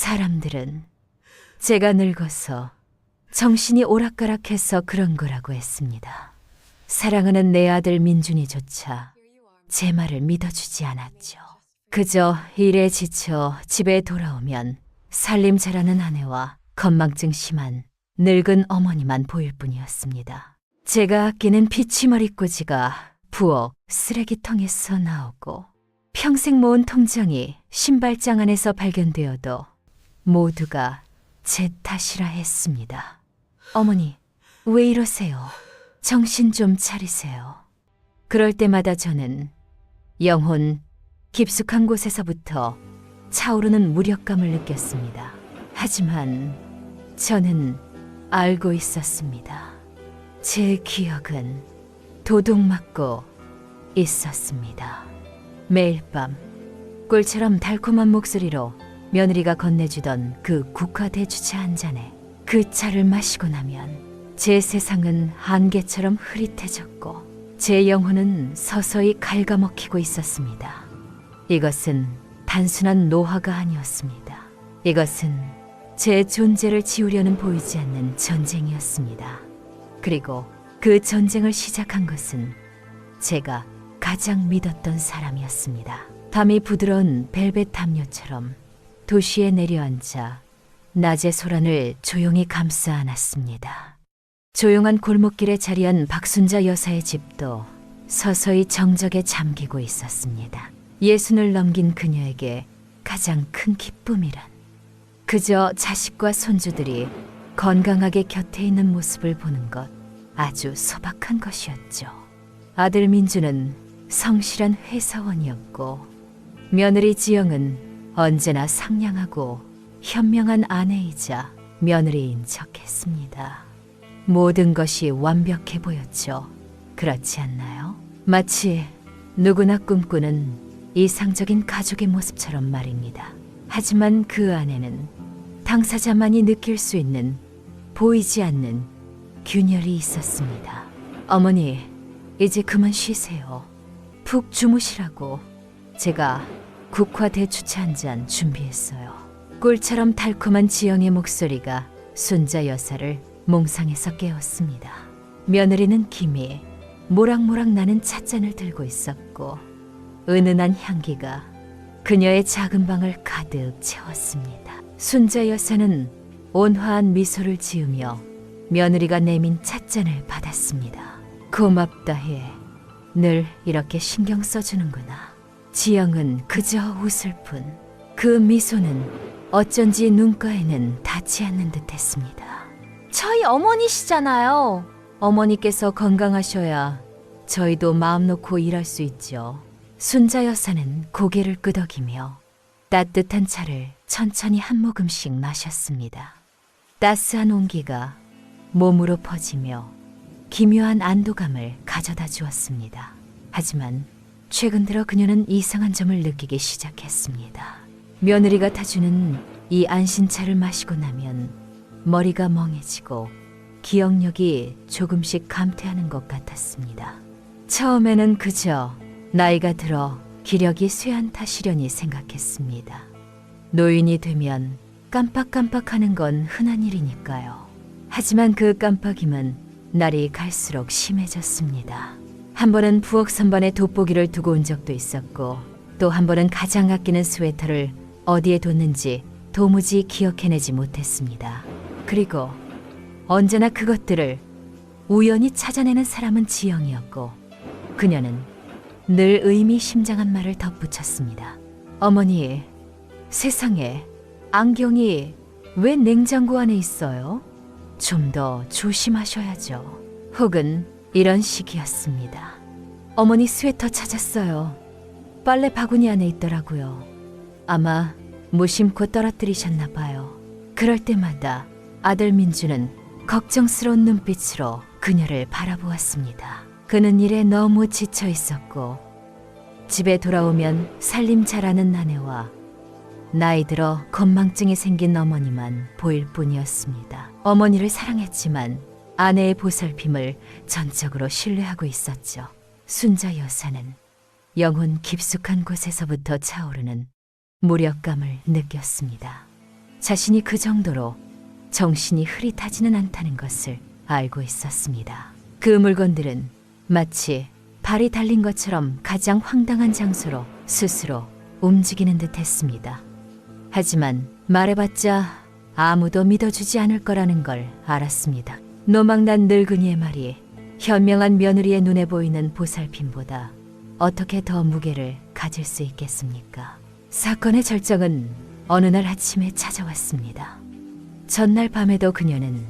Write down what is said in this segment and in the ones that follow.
사람들은 제가 늙어서 정신이 오락가락해서 그런 거라고 했습니다. 사랑하는 내 아들 민준이조차 제 말을 믿어주지 않았죠. 그저 일에 지쳐 집에 돌아오면 살림 잘하는 아내와 건망증 심한 늙은 어머니만 보일 뿐이었습니다. 제가 아끼는 피치머리꽂이가 부엌 쓰레기통에서 나오고 평생 모은 통장이 신발장 안에서 발견되어도 모두가 제 탓이라 했습니다. 어머니, 왜 이러세요? 정신 좀 차리세요. 그럴 때마다 저는 영혼 깊숙한 곳에서부터 차오르는 무력감을 느꼈습니다. 하지만 저는 알고 있었습니다. 제 기억은 도둑맞고 있었습니다. 매일 밤 꿀처럼 달콤한 목소리로 며느리가 건네주던 그 국화대주차 한 잔에 그 차를 마시고 나면 제 세상은 안개처럼 흐릿해졌고 제 영혼은 서서히 갉아먹히고 있었습니다. 이것은 단순한 노화가 아니었습니다. 이것은 제 존재를 지우려는 보이지 않는 전쟁이었습니다. 그리고 그 전쟁을 시작한 것은 제가 가장 믿었던 사람이었습니다. 밤이 부드러운 벨벳 담요처럼 도시에 내려앉아 낮의 소란을 조용히 감싸 안았습니다. 조용한 골목길에 자리한 박순자 여사의 집도 서서히 정적에 잠기고 있었습니다. 60을 넘긴 그녀에게 가장 큰 기쁨이란 그저 자식과 손주들이 건강하게 곁에 있는 모습을 보는 것, 아주 소박한 것이었죠. 아들 민주는 성실한 회사원이었고 며느리 지영은 언제나 상냥하고 현명한 아내이자 며느리인 척했습니다. 모든 것이 완벽해 보였죠. 그렇지 않나요? 마치 누구나 꿈꾸는 이상적인 가족의 모습처럼 말입니다. 하지만 그 안에는 당사자만이 느낄 수 있는 보이지 않는 균열이 있었습니다. 어머니, 이제 그만 쉬세요. 푹 주무시라고 제가 국화대추차 한 잔 준비했어요. 꿀처럼 달콤한 지영의 목소리가 순자 여사를 몽상에서 깨웠습니다. 며느리는 김이 모락모락 나는 찻잔을 들고 있었고 은은한 향기가 그녀의 작은 방을 가득 채웠습니다. 순자 여사는 온화한 미소를 지으며 며느리가 내민 찻잔을 받았습니다. 고맙다 해. 늘 이렇게 신경 써주는구나. 지영은 그저 웃을 뿐 그 미소는 어쩐지 눈가에는 닿지 않는 듯했습니다. 저희 어머니시잖아요. 어머니께서 건강하셔야 저희도 마음 놓고 일할 수 있죠. 순자 여사는 고개를 끄덕이며 따뜻한 차를 천천히 한 모금씩 마셨습니다. 따스한 온기가 몸으로 퍼지며 기묘한 안도감을 가져다 주었습니다. 하지만 최근 들어 그녀는 이상한 점을 느끼기 시작했습니다. 며느리가 타주는 이 안신차를 마시고 나면 머리가 멍해지고 기억력이 조금씩 감퇴하는 것 같았습니다. 처음에는 그저 나이가 들어 기력이 쇠한 탓이려니 생각했습니다. 노인이 되면 깜빡깜빡하는 건 흔한 일이니까요. 하지만 그 깜빡임은 날이 갈수록 심해졌습니다. 한 번은 부엌 선반에 돋보기를 두고 온 적도 있었고 또 한 번은 가장 아끼는 스웨터를 어디에 뒀는지 도무지 기억해내지 못했습니다. 그리고 언제나 그것들을 우연히 찾아내는 사람은 지영이었고 그녀는 늘 의미심장한 말을 덧붙였습니다. 어머니, 세상에 안경이 왜 냉장고 안에 있어요? 좀 더 조심하셔야죠. 혹은 이런 식이었습니다. 어머니 스웨터 찾았어요. 빨래 바구니 안에 있더라고요. 아마 무심코 떨어뜨리셨나 봐요. 그럴 때마다 아들 민주는 걱정스러운 눈빛으로 그녀를 바라보았습니다. 그는 일에 너무 지쳐 있었고 집에 돌아오면 살림 잘하는 아내와 나이 들어 건망증이 생긴 어머니만 보일 뿐이었습니다. 어머니를 사랑했지만 아내의 보살핌을 전적으로 신뢰하고 있었죠. 순자 여사는 영혼 깊숙한 곳에서부터 차오르는 무력감을 느꼈습니다. 자신이 그 정도로 정신이 흐릿하지는 않다는 것을 알고 있었습니다. 그 물건들은 마치 발이 달린 것처럼 가장 황당한 장소로 스스로 움직이는 듯 했습니다. 하지만 말해봤자 아무도 믿어주지 않을 거라는 걸 알았습니다. 노망난 늙은이의 말이 현명한 며느리의 눈에 보이는 보살핌보다 어떻게 더 무게를 가질 수 있겠습니까? 사건의 절정은 어느 날 아침에 찾아왔습니다. 전날 밤에도 그녀는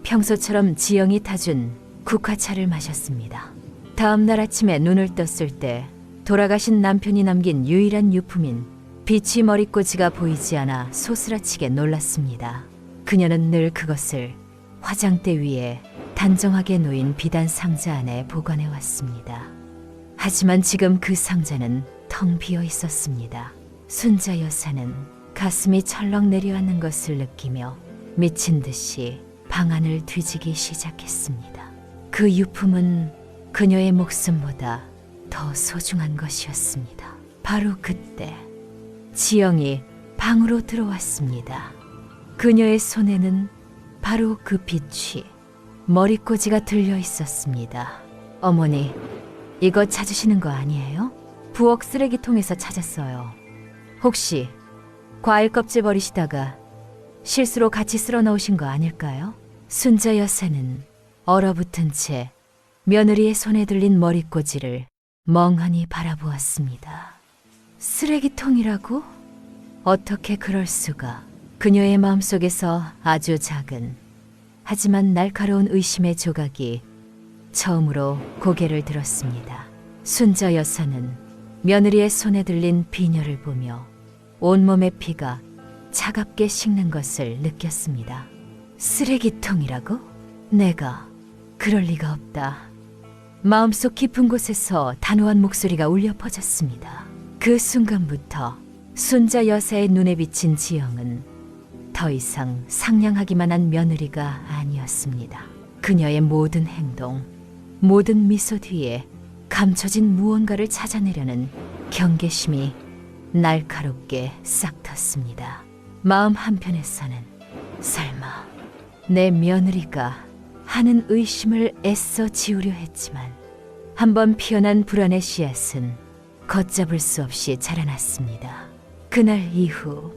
평소처럼 지영이 타준 국화차를 마셨습니다. 다음 날 아침에 눈을 떴을 때 돌아가신 남편이 남긴 유일한 유품인 비치 머리꽂이가 보이지 않아 소스라치게 놀랐습니다. 그녀는 늘 그것을 화장대 위에 단정하게 놓인 비단 상자 안에 보관해 왔습니다. 하지만 지금 그 상자는 텅 비어 있었습니다. 순자 여사는 가슴이 철렁 내려앉는 것을 느끼며 미친 듯이 방안을 뒤지기 시작했습니다. 그 유품은 그녀의 목숨보다 더 소중한 것이었습니다. 바로 그때 지영이 방으로 들어왔습니다. 그녀의 손에는 바로 그 빛이 머리꽂이가 들려 있었습니다. 어머니, 이거 찾으시는 거 아니에요? 부엌 쓰레기통에서 찾았어요. 혹시 과일 껍질 버리시다가 실수로 같이 쓸어 넣으신 거 아닐까요? 순자 여사는 얼어붙은 채 며느리의 손에 들린 머리꽂이를 멍하니 바라보았습니다. 쓰레기통이라고? 어떻게 그럴 수가? 그녀의 마음속에서 아주 작은 하지만 날카로운 의심의 조각이 처음으로 고개를 들었습니다. 순자 여사는 며느리의 손에 들린 비녀를 보며 온몸의 피가 차갑게 식는 것을 느꼈습니다. 쓰레기통이라고? 내가 그럴 리가 없다. 마음속 깊은 곳에서 단호한 목소리가 울려 퍼졌습니다. 그 순간부터 순자 여사의 눈에 비친 지영은 더 이상 상냥하기만 한 며느리가 아니었습니다. 그녀의 모든 행동, 모든 미소 뒤에 감춰진 무언가를 찾아내려는 경계심이 날카롭게 싹 텄습니다. 마음 한편에서는 설마 내 며느리가 하는 의심을 애써 지우려 했지만 한번 피어난 불안의 씨앗은 걷잡을 수 없이 자라났습니다. 그날 이후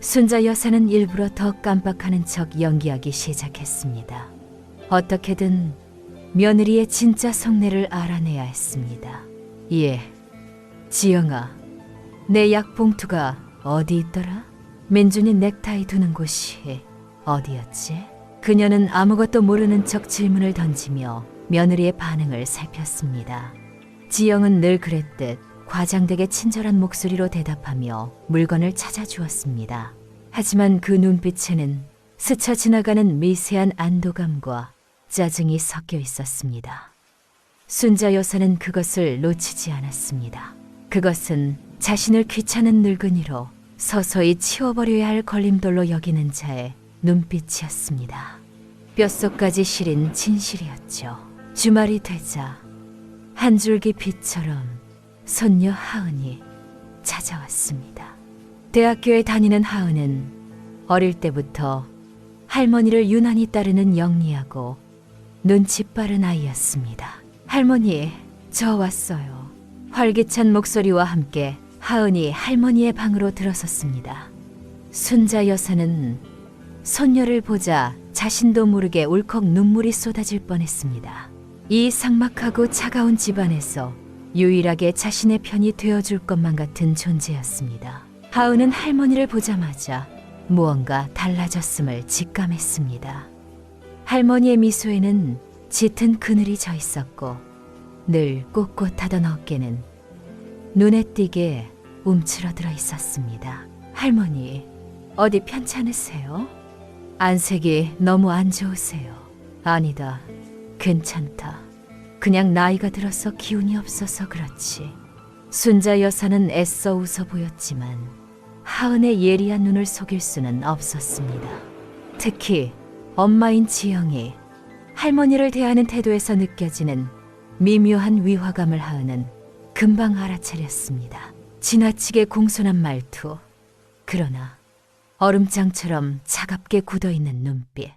순자 여사는 일부러 더 깜빡하는 척 연기하기 시작했습니다. 어떻게든 며느리의 진짜 속내를 알아내야 했습니다. 예, 지영아, 내 약봉투가 어디 있더라? 민준이 넥타이 두는 곳이 어디였지? 그녀는 아무것도 모르는 척 질문을 던지며 며느리의 반응을 살폈습니다. 지영은 늘 그랬듯 과장되게 친절한 목소리로 대답하며 물건을 찾아주었습니다. 하지만 그 눈빛에는 스쳐 지나가는 미세한 안도감과 짜증이 섞여 있었습니다. 순자 여사는 그것을 놓치지 않았습니다. 그것은 자신을 귀찮은 늙은이로 서서히 치워버려야 할 걸림돌로 여기는 자의 눈빛이었습니다. 뼛속까지 시린 진실이었죠. 주말이 되자 한 줄기 빛처럼 손녀 하은이 찾아왔습니다. 대학교에 다니는 하은은 어릴 때부터 할머니를 유난히 따르는 영리하고 눈치 빠른 아이였습니다. 할머니, 저 왔어요. 활기찬 목소리와 함께 하은이 할머니의 방으로 들어섰습니다. 순자 여사는 손녀를 보자 자신도 모르게 울컥 눈물이 쏟아질 뻔했습니다. 이 삭막하고 차가운 집안에서 유일하게 자신의 편이 되어줄 것만 같은 존재였습니다. 하은은 할머니를 보자마자 무언가 달라졌음을 직감했습니다. 할머니의 미소에는 짙은 그늘이 져 있었고 늘 꼿꼿하던 어깨는 눈에 띄게 움츠러들어 있었습니다. 할머니, 어디 편찮으세요? 안색이 너무 안 좋으세요. 아니다, 괜찮다. 그냥 나이가 들어서 기운이 없어서 그렇지. 순자 여사는 애써 웃어 보였지만 하은의 예리한 눈을 속일 수는 없었습니다. 특히 엄마인 지영이 할머니를 대하는 태도에서 느껴지는 미묘한 위화감을 하은은 금방 알아차렸습니다. 지나치게 공손한 말투. 그러나 얼음장처럼 차갑게 굳어있는 눈빛.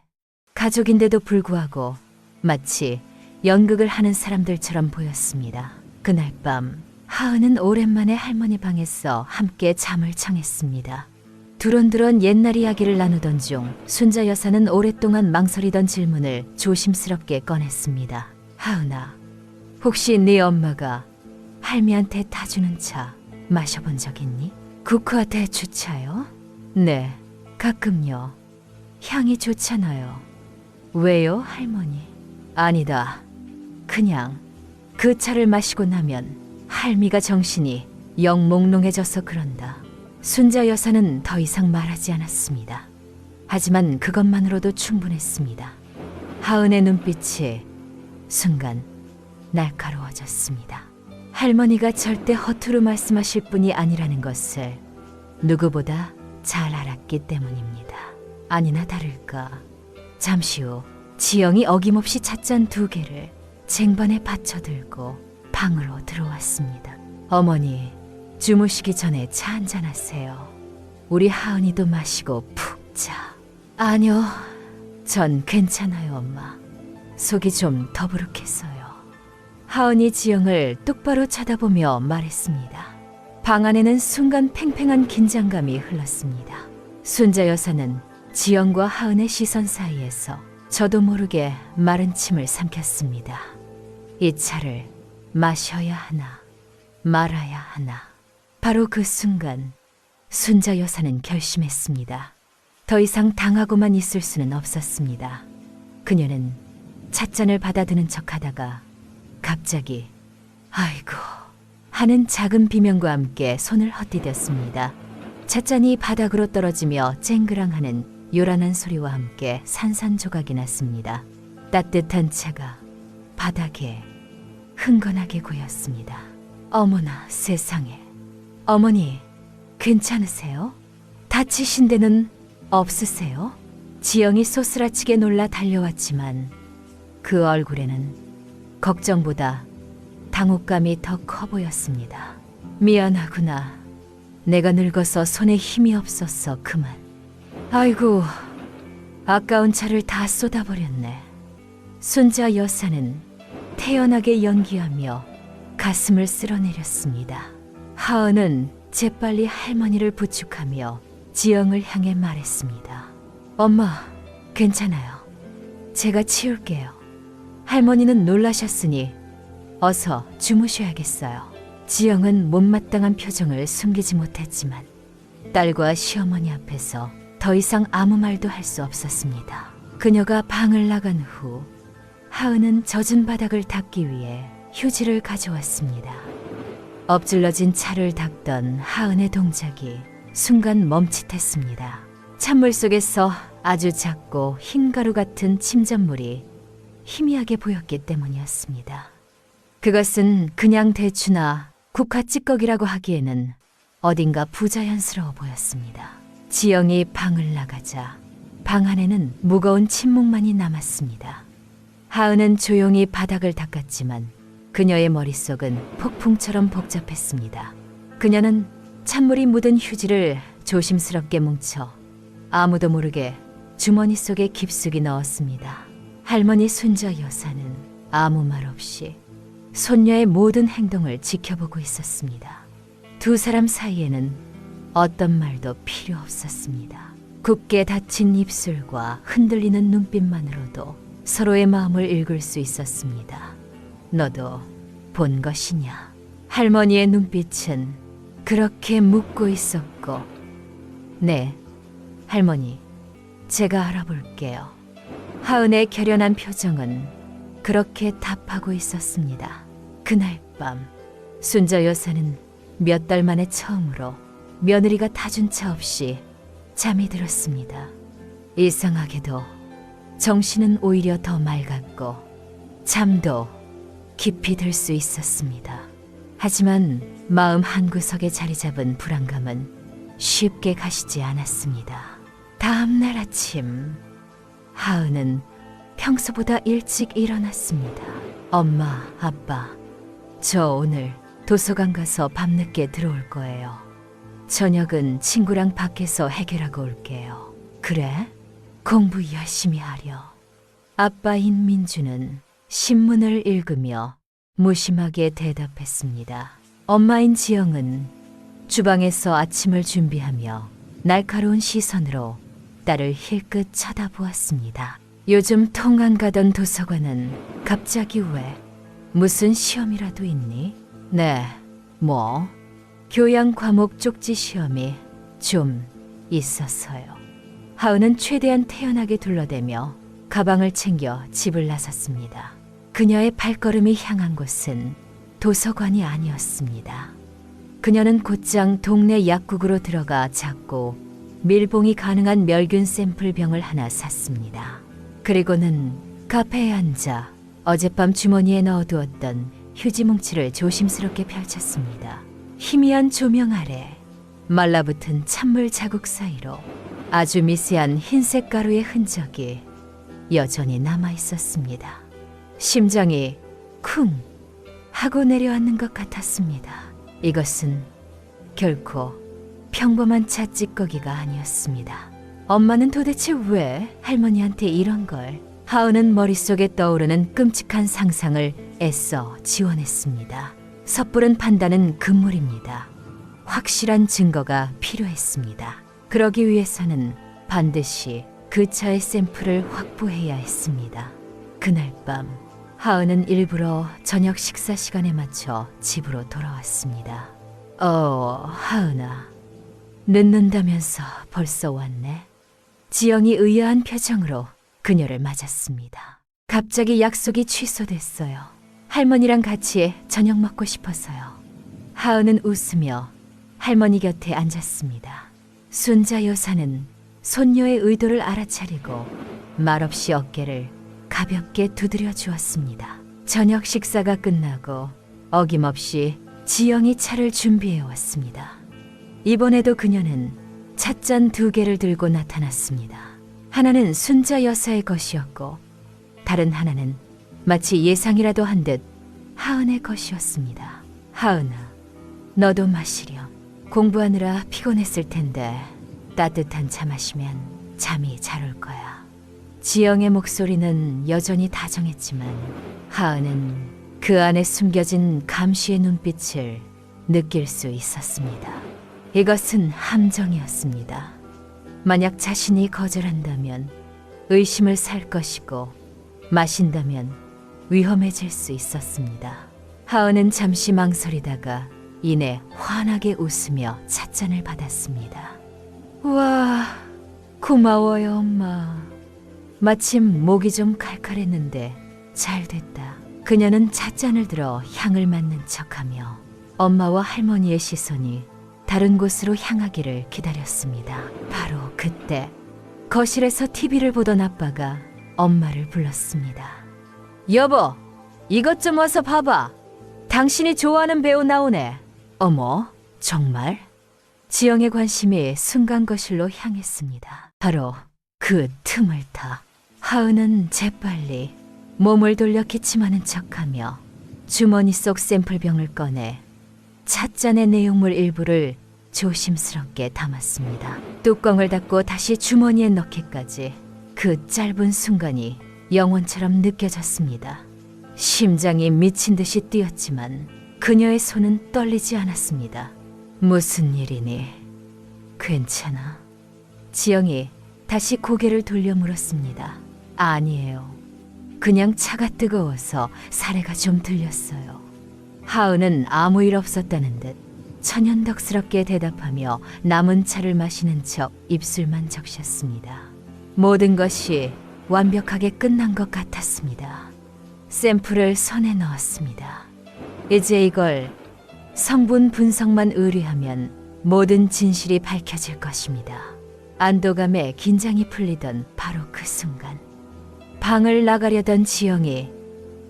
가족인데도 불구하고 마치 연극을 하는 사람들처럼 보였습니다. 그날 밤 하은은 오랜만에 할머니 방에서 함께 잠을 청했습니다. 두런두런 옛날 이야기를 나누던 중 순자 여사는 오랫동안 망설이던 질문을 조심스럽게 꺼냈습니다. 하은아, 혹시 네 엄마가 할미한테 타주는 차 마셔본 적 있니? 쿠쿠아테 주차요? 네, 가끔요. 향이 좋잖아요. 왜요, 할머니? 아니다. 그냥 그 차를 마시고 나면 할미가 정신이 영 몽롱해져서 그런다. 순자 여사는 더 이상 말하지 않았습니다. 하지만 그것만으로도 충분했습니다. 하은의 눈빛이 순간 날카로워졌습니다. 할머니가 절대 허투루 말씀하실 분이 아니라는 것을 누구보다 잘 알았기 때문입니다. 아니나 다를까 잠시 후 지영이 어김없이 찻잔 2개를 쟁반에 받쳐들고 방으로 들어왔습니다. 어머니, 주무시기 전에 차 한잔 하세요. 우리 하은이도 마시고 푹 자. 아니요, 전 괜찮아요, 엄마. 속이 좀 더부룩해서요. 하은이 지영을 똑바로 쳐다보며 말했습니다. 방 안에는 순간 팽팽한 긴장감이 흘렀습니다. 순자 여사는 지영과 하은의 시선 사이에서 저도 모르게 마른 침을 삼켰습니다. 이 차를 마셔야 하나, 말아야 하나. 바로 그 순간 순자 여사는 결심했습니다. 더 이상 당하고만 있을 수는 없었습니다. 그녀는 찻잔을 받아드는 척하다가 갑자기 아이고 하는 작은 비명과 함께 손을 헛디뎠습니다. 찻잔이 바닥으로 떨어지며 쨍그랑하는 요란한 소리와 함께 산산조각이 났습니다. 따뜻한 차가 바닥에 흥건하게 고였습니다. 어머나 세상에. 어머니, 괜찮으세요? 다치신 데는 없으세요? 지영이 소스라치게 놀라 달려왔지만 그 얼굴에는 걱정보다 당혹감이 더 커 보였습니다. 미안하구나. 내가 늙어서 손에 힘이 없었어 그만. 아이고, 아까운 차를 다 쏟아버렸네. 순자 여사는 태연하게 연기하며 가슴을 쓸어내렸습니다. 하은은 재빨리 할머니를 부축하며 지영을 향해 말했습니다. 엄마, 괜찮아요. 제가 치울게요. 할머니는 놀라셨으니 어서 주무셔야겠어요. 지영은 못마땅한 표정을 숨기지 못했지만 딸과 시어머니 앞에서 더 이상 아무 말도 할 수 없었습니다. 그녀가 방을 나간 후 하은은 젖은 바닥을 닦기 위해 휴지를 가져왔습니다. 엎질러진 차를 닦던 하은의 동작이 순간 멈칫했습니다. 찬물 속에서 아주 작고 흰 가루 같은 침전물이 희미하게 보였기 때문이었습니다. 그것은 그냥 대추나 국화 찌꺼기라고 하기에는 어딘가 부자연스러워 보였습니다. 지영이 방을 나가자 방 안에는 무거운 침묵만이 남았습니다. 하은은 조용히 바닥을 닦았지만 그녀의 머릿속은 폭풍처럼 복잡했습니다. 그녀는 찬물이 묻은 휴지를 조심스럽게 뭉쳐 아무도 모르게 주머니 속에 깊숙이 넣었습니다. 할머니 순자 여사는 아무 말 없이 손녀의 모든 행동을 지켜보고 있었습니다. 두 사람 사이에는 어떤 말도 필요 없었습니다. 굳게 닫힌 입술과 흔들리는 눈빛만으로도 서로의 마음을 읽을 수 있었습니다. 너도 본 것이냐? 할머니의 눈빛은 그렇게 묻고 있었고, 네, 할머니, 제가 알아볼게요. 하은의 결연한 표정은 그렇게 답하고 있었습니다. 그날 밤 순자 여사는 몇 달 만에 처음으로 며느리가 타준 차 없이 잠이 들었습니다. 이상하게도 정신은 오히려 더 맑았고 잠도 깊이 들 수 있었습니다. 하지만 마음 한구석에 자리 잡은 불안감은 쉽게 가시지 않았습니다. 다음 날 아침 하은은 평소보다 일찍 일어났습니다. 엄마, 아빠, 저 오늘 도서관 가서 밤늦게 들어올 거예요. 저녁은 친구랑 밖에서 해결하고 올게요. 그래? 공부 열심히 하려. 아빠인 민주는 신문을 읽으며 무심하게 대답했습니다. 엄마인 지영은 주방에서 아침을 준비하며 날카로운 시선으로 딸을 힐끗 쳐다보았습니다. 요즘 통 안 가던 도서관은 갑자기 왜? 무슨 시험이라도 있니? 네, 뭐? 교양 과목 쪽지 시험이 좀 있어서요. 하은은 최대한 태연하게 둘러대며 가방을 챙겨 집을 나섰습니다. 그녀의 발걸음이 향한 곳은 도서관이 아니었습니다. 그녀는 곧장 동네 약국으로 들어가 작고 밀봉이 가능한 멸균 샘플병을 하나 샀습니다. 그리고는 카페에 앉아 어젯밤 주머니에 넣어두었던 휴지 뭉치를 조심스럽게 펼쳤습니다. 희미한 조명 아래 말라붙은 찬물 자국 사이로 아주 미세한 흰색 가루의 흔적이 여전히 남아 있었습니다. 심장이 쿵 하고 내려앉는 것 같았습니다. 이것은 결코 평범한 차 찌꺼기가 아니었습니다. 엄마는 도대체 왜 할머니한테 이런 걸? 하은은 머릿속에 떠오르는 끔찍한 상상을 애써 지워냈습니다. 섣부른 판단은 금물입니다. 확실한 증거가 필요했습니다. 그러기 위해서는 반드시 그 차의 샘플을 확보해야 했습니다. 그날 밤 하은은 일부러 저녁 식사 시간에 맞춰 집으로 돌아왔습니다. 하은아, 늦는다면서 벌써 왔네? 지영이 의아한 표정으로 그녀를 맞았습니다. 갑자기 약속이 취소됐어요. 할머니랑 같이 저녁 먹고 싶어서요. 하은은 웃으며 할머니 곁에 앉았습니다. 순자 여사는 손녀의 의도를 알아차리고 말없이 어깨를 가볍게 두드려 주었습니다. 저녁 식사가 끝나고 어김없이 지영이 차를 준비해 왔습니다. 이번에도 그녀는 찻잔 2개를 들고 나타났습니다. 하나는 순자 여사의 것이었고 다른 하나는 마치 예상이라도 한 듯 하은의 것이었습니다. 하은아, 너도 마시렴. 공부하느라 피곤했을 텐데 따뜻한 차 마시면 잠이 잘 올 거야. 지영의 목소리는 여전히 다정했지만 하은은 그 안에 숨겨진 감시의 눈빛을 느낄 수 있었습니다. 이것은 함정이었습니다. 만약 자신이 거절한다면 의심을 살 것이고 마신다면 위험해질 수 있었습니다. 하은은 잠시 망설이다가 이내 환하게 웃으며 찻잔을 받았습니다. 와, 고마워요, 엄마. 마침 목이 좀 칼칼했는데 잘 됐다. 그녀는 찻잔을 들어 향을 맡는 척하며 엄마와 할머니의 시선이 다른 곳으로 향하기를 기다렸습니다. 바로 그때 거실에서 TV를 보던 아빠가 엄마를 불렀습니다. 여보, 이것 좀 어서 봐봐. 당신이 좋아하는 배우 나오네. 어머, 정말? 지영의 관심이 순간 거실로 향했습니다. 바로 그 틈을 타 하은은 재빨리 몸을 돌려 기침하는 척하며 주머니 속 샘플병을 꺼내 찻잔의 내용물 일부를 조심스럽게 담았습니다. 뚜껑을 닫고 다시 주머니에 넣기까지 그 짧은 순간이 영원처럼 느껴졌습니다. 심장이 미친 듯이 뛰었지만 그녀의 손은 떨리지 않았습니다. 무슨 일이니? 괜찮아? 지영이 다시 고개를 돌려 물었습니다. 아니에요. 그냥 차가 뜨거워서 사례가 좀 들렸어요. 하은은 아무 일 없었다는 듯 천연덕스럽게 대답하며 남은 차를 마시는 척 입술만 적셨습니다. 모든 것이 완벽하게 끝난 것 같았습니다. 샘플을 손에 넣었습니다. 이제 이걸 성분 분석만 의뢰하면 모든 진실이 밝혀질 것입니다. 안도감에 긴장이 풀리던 바로 그 순간 방을 나가려던 지영이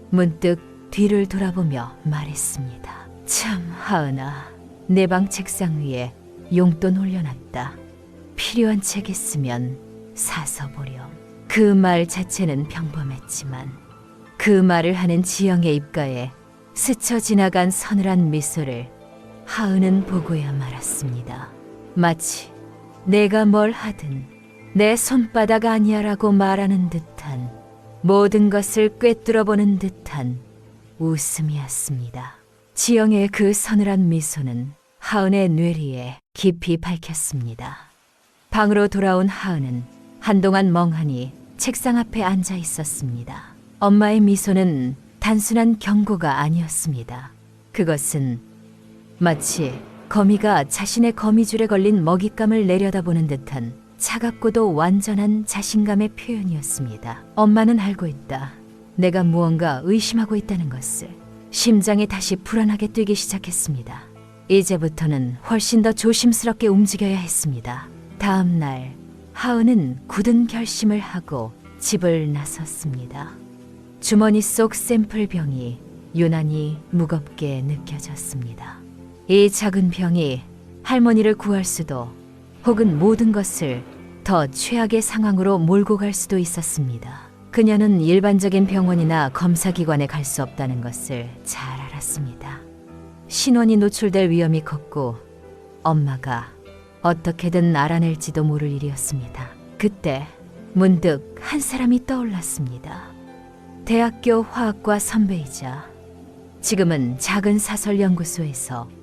문득 뒤를 돌아보며 말했습니다. 참, 하은아, 내 방 책상 위에 용돈 올려놨다. 필요한 책 있으면 사서 보렴. 그 말 자체는 평범했지만 그 말을 하는 지영의 입가에 스쳐 지나간 서늘한 미소를 하은은 보고야 말았습니다. 마치 내가 뭘 하든 내 손바닥 아니야라고 말하는 듯한, 모든 것을 꿰뚫어보는 듯한 웃음이었습니다. 지영의 그 서늘한 미소는 하은의 뇌리에 깊이 박혔습니다. 방으로 돌아온 하은은 한동안 멍하니 책상 앞에 앉아 있었습니다. 엄마의 미소는 단순한 경고가 아니었습니다. 그것은 마치 거미가 자신의 거미줄에 걸린 먹잇감을 내려다보는 듯한 차갑고도 완전한 자신감의 표현이었습니다. 엄마는 알고 있다. 내가 무언가 의심하고 있다는 것을. 심장이 다시 불안하게 뛰기 시작했습니다. 이제부터는 훨씬 더 조심스럽게 움직여야 했습니다. 다음 날 하은은 굳은 결심을 하고 집을 나섰습니다. 주머니 속 샘플 병이 유난히 무겁게 느껴졌습니다. 이 작은 병이 할머니를 구할 수도, 혹은 모든 것을 더 최악의 상황으로 몰고 갈 수도 있었습니다. 그녀는 일반적인 병원이나 검사기관에 갈 수 없다는 것을 잘 알았습니다. 신원이 노출될 위험이 컸고 엄마가 어떻게든 알아낼지도 모를 일이었습니다. 그때 문득 한 사람이 떠올랐습니다. 대학교 화학과 선배이자 지금은 작은 사설 연구소에서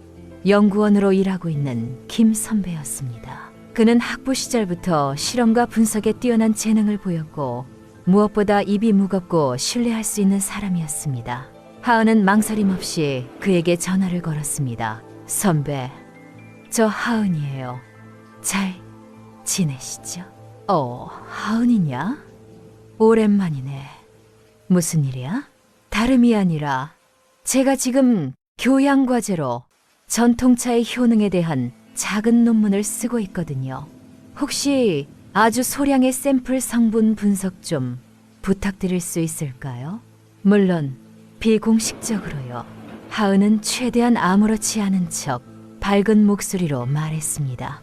연구원으로 일하고 있는 김 선배였습니다. 그는 학부 시절부터 실험과 분석에 뛰어난 재능을 보였고 무엇보다 입이 무겁고 신뢰할 수 있는 사람이었습니다. 하은은 망설임 없이 그에게 전화를 걸었습니다. 선배, 저 하은이에요. 잘 지내시죠? 하은이냐? 오랜만이네. 무슨 일이야? 다름이 아니라 제가 지금 교양과제로 전통차의 효능에 대한 작은 논문을 쓰고 있거든요. 혹시 아주 소량의 샘플 성분 분석 좀 부탁드릴 수 있을까요? 물론 비공식적으로요. 하은은 최대한 아무렇지 않은 척 밝은 목소리로 말했습니다.